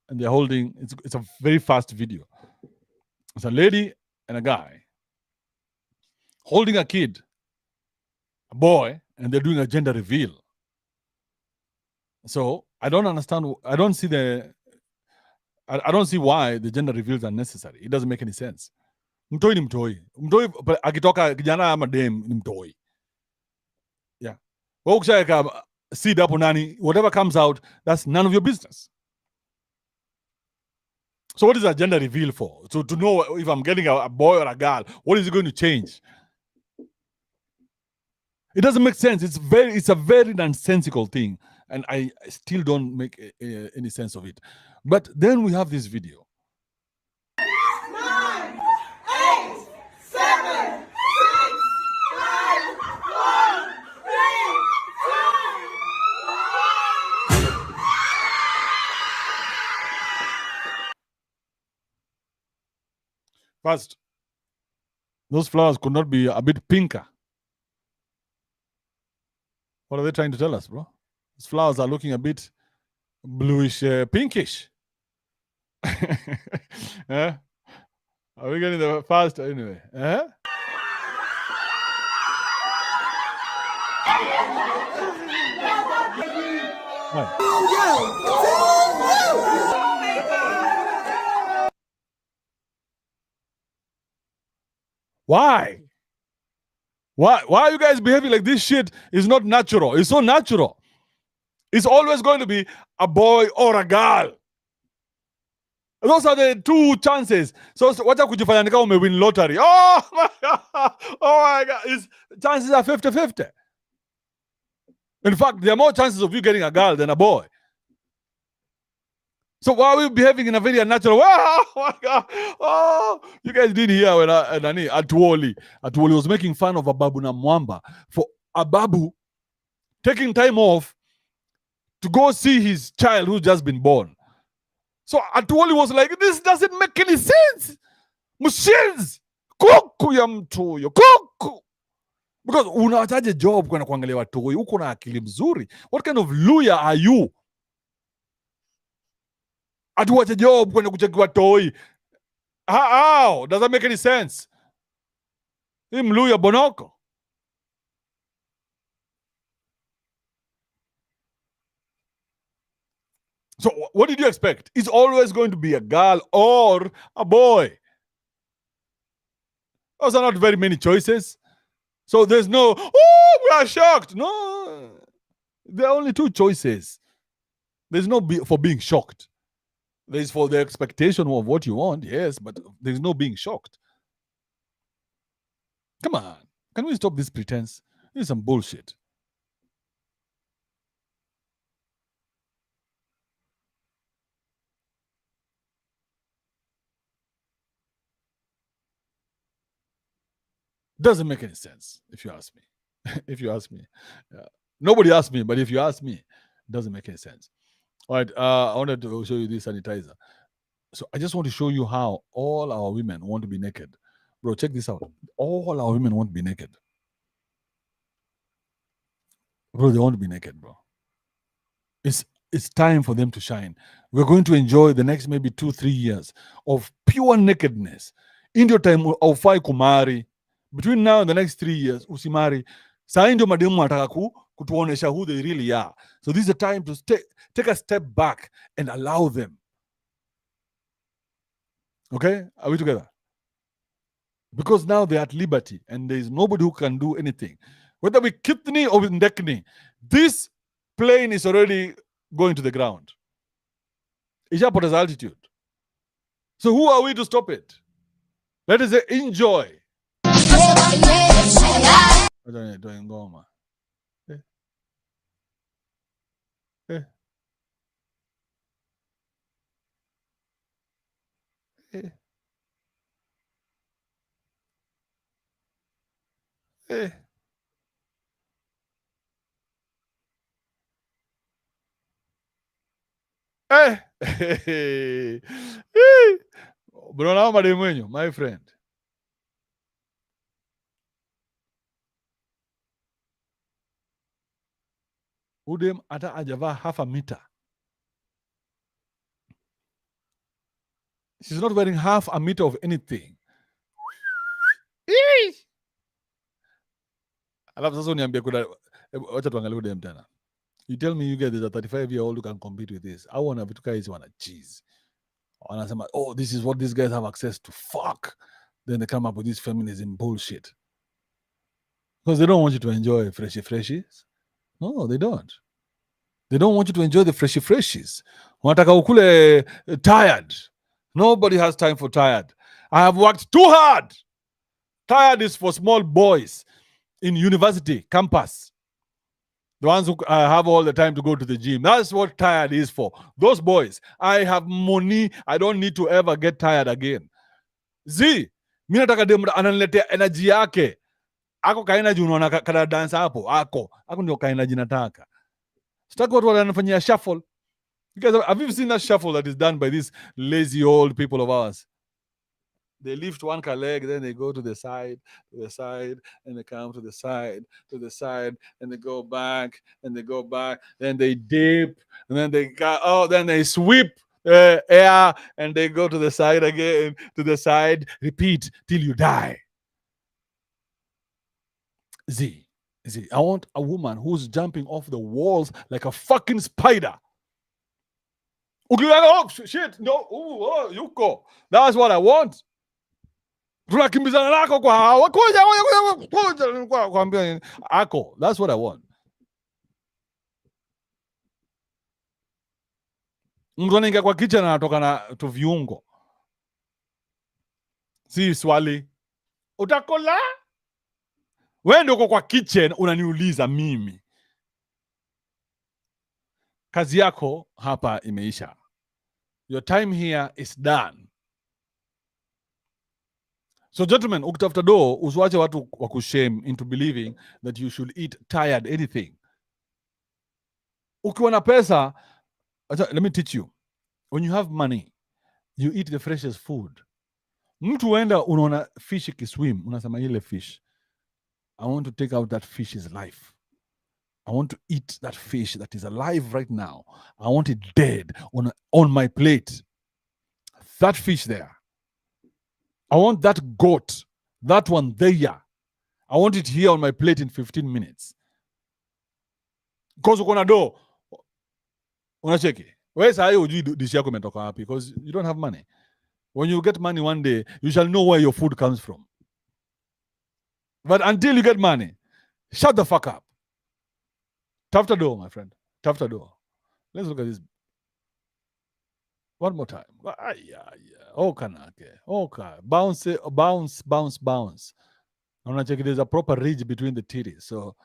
and they're holding. It's a very fast video. It's a lady and a guy holding a kid, a boy, and they're doing a gender reveal. So I don't understand. I don't see I don't see why the gender reveals are necessary. It doesn't make any sense. Mtoi ni mtoi. Mtoi akitoka kijana ama dem ni mtoi. Yeah. Wewe ukishaweka seed hapo nani, whatever comes out, that's none of your business. So what is a gender reveal for? So to know if I'm getting a boy or a girl, what is it going to change? It doesn't make sense. It's a very nonsensical thing, and I still don't make any sense of it. But then we have this video. 9, 8, 7, 6, 5, 4, 3, 2, 1. First, those flowers could not be a bit pinker. What are they trying to tell us, bro? These flowers are looking a bit bluish, pinkish. Are we getting the fast anyway? Why? Why are you guys behaving like this shit is not natural? It's so natural. It's always going to be a boy or a girl. Those are the two chances. So wacha kujifanya nika umewin lottery. Oh my God. Oh my God. Chances are 50-50. In fact, there are more chances of you getting a girl than a boy. So why are we behaving in a very unnatural way? Oh my God. Oh, you guys did hear when Atuoli was making fun of Ababu na Mwamba for Ababu taking time off to go see his child who's just been born. So Atuoli was like, this doesn't make any sense. Machines. Kuku ya mtuyo. Kuku. Because unawachaje job kwenda kuangalia watoi. Uko na akili mzuri. What kind of lawyer are you? Atuwache job kwenda kucheki watoi. How? Does that make any sense? Hii mluya bonoko. So what did you expect? It's always going to be a girl or a boy. Those are not very many choices. So there's no, oh, we are shocked. No, there are only two choices. There's no for being shocked. There's for the expectation of what you want, yes, but there's no being shocked. Come on. Can we stop this pretense? This is some bullshit. Doesn't make any sense, if you ask me. If you ask me. Nobody asked me, but if you ask me, it doesn't make any sense. All right, I wanted to show you this sanitizer. So I just want to show you how all our women want to be naked. Bro, check this out. All our women want to be naked. Bro, they want to be naked, bro. It's time for them to shine. We're going to enjoy the next maybe 2-3 years of pure nakedness. In your time of five kumari. Between now and the next 3 years, usimari. Saa ndio mademu wanataka kutuonesha who they really are. So this is a time to take a step back and allow them. Okay? Are we together? Because now they're at liberty and there is nobody who can do anything. Whether we kidney or with ndekni, this plane is already going to the ground. Ishapoteza altitude. So who are we to stop it? Let us say enjoy. Ngoma. Eh. Eh. Eh. Eh. Bro, mademu, my friend. Udem ata ajava half a meter. She's not wearing half a meter of anything. Alafu sasa uniambie kuna wacha tuangalie dem tena. You tell me you get this a 35-year-old who can compete with this. I want vitu hizi wana cheese. Wanasema, oh, this is what these guys have access to. Fuck. Then they come up with this feminism bullshit. Because they don't want you to enjoy freshies. No, they don't. They don't want you to enjoy the freshies. Wanataka ukule tired. Nobody has time for tired. I have worked too hard. Tired is for small boys in university campus. The ones who have all the time to go to the gym. That's what tired is for. Those boys. I have money. I don't need to ever get tired again. Z, mi nataka dem ananiletea energy yake. Ako ka energy unaona kada dance hapo. Ako ndio ka energy nataka. Sitaki watu wanafanyia shuffle. Because have you seen that shuffle that is done by these lazy old people of ours? They lift one leg, then they go to the side, and they come to the side, and they go back, then they dip, and then then they sweep air, and they go to the side again, repeat till you die. Z, I want a woman who's jumping off the walls like a fucking spider. Oh shit, no, oh, yuko. That's what I want. Tunakimbizana nako kwa hawa kuambia ako. That's what I want. Mtu anaingia kwa kitchen anatoka na tu viungo. Si swali. Utakola? Wewe ndio uko kwa kitchen unaniuliza mimi. Kazi yako hapa imeisha. Your time here is done. So gentlemen, ukitafuta do usiwache watu wakushame into believing that you should eat tired anything. Ukiwa na pesa, let me teach you. When you have money, you eat the freshest food. Mtu uenda unaona fish ikiswim, unasema ile fish. I want to take out that fish's life. I want to eat that fish that is alive right now. I want it dead on my plate. That fish there. I want that goat, that one there. I want it here on my plate in 15 minutes. Because uko na do, unacheki. Wewe saa hiyo hujui dish yako imetoka wapi because you don't have money. When you get money one day, you shall know where your food comes from. But until you get money, shut the fuck up. Tafuta do, my friend. Tafuta do. Let's look at this. One more time. Okay. Bounce. There's a proper ridge between the titties. So,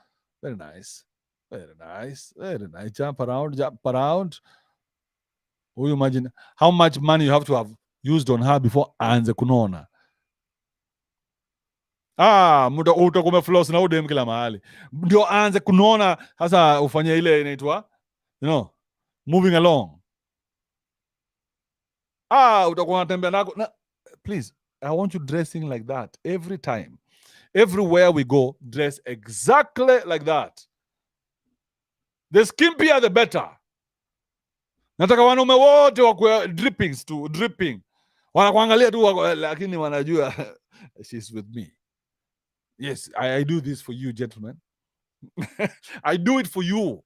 very nice. Jump around. Will you imagine how much money you have to have used on her before aanze kunona? Muda utakuwa floss na udem kila mahali. Ndio aanze kunona sasa ufanye ile inaitwa moving along. Utakuwa unatembea nako. Please, I want you dressing like that every time. Everywhere we go, dress exactly like that. The skimpier the better. Nataka wanaume wote wakuwe dripping. Wanakuangalia tu lakini wanajua she's with me. Yes, I do this for you, gentlemen. I do it for you.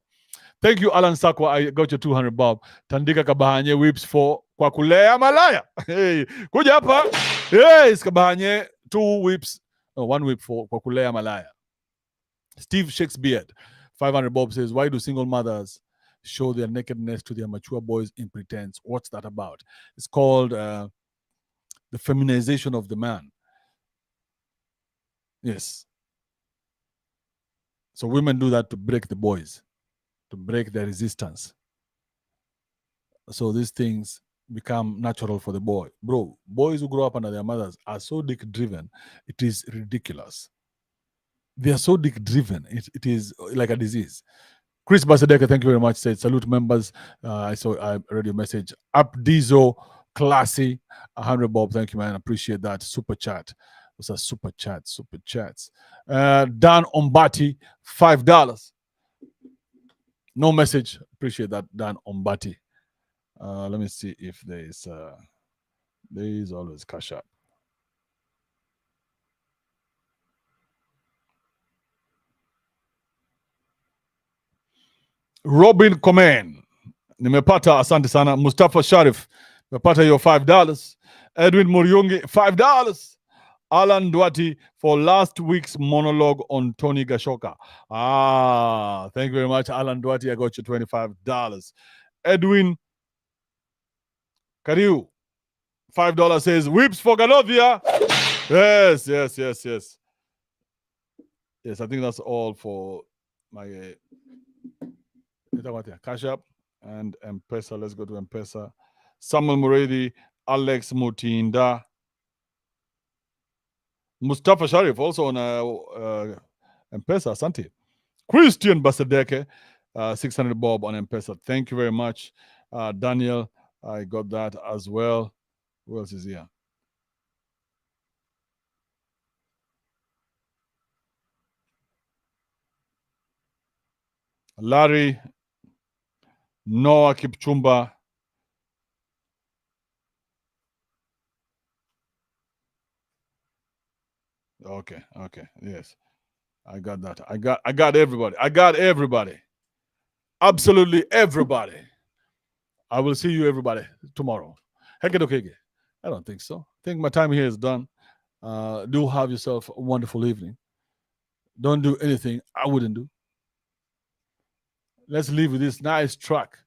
Thank you, Alan Sakwa. I got your 200 bob. Tandika Kabahanye whips for kwa kulea malaya. Hey, kuja hapa. Yes, Kabahanye 2 whips. No, 1 whip for kwa kulea malaya. Steve Shakespeare, 500 bob says, why do single mothers show their nakedness to their mature boys in pretense? What's that about? It's called the feminization of the man. Yes. So women do that to break the boys, to break their resistance. So these things become natural for the boy. Bro, boys who grow up under their mothers are so dick-driven, it is ridiculous. They are so dick-driven, it is like a disease. Chris Basadeka, thank you very much, said, salute members. I read your message. Abdizo, classy, 100 bob, thank you, man, appreciate that. Super chat. It's a super chats. Dan Ombati, $5. No message. Appreciate that, Dan Ombati. Let me see if there is There is always Cash App. Robin Coman, nimepata. Asante sana. Mustafa Sharif, nimepata your $5. Edwin Muriungi, $5. Alan Duati for last week's monologue on Tony Gashoka. Thank you very much, Alan Duati. I got you $25. Edwin Kariu, $5 says, whips for Galovia. Yes, yes, yes, yes. Yes, I think that's all for my Cash App and M-Pesa. Let's go to M-Pesa. Samuel Muredi, Alex Mutinda, Mustafa Sharif, also on M-Pesa. Asante. Christian Basadeke, 600 Bob on M-Pesa. Thank you very much. Daniel, I got that as well. Who else is here? Larry, Noah Kipchumba. Okay, okay, yes. I got that. I got everybody. I got everybody. Absolutely everybody. I will see you everybody tomorrow. Heke. I don't think so. I think my time here is done. Do have yourself a wonderful evening. Don't do anything I wouldn't do. Let's leave with this nice track.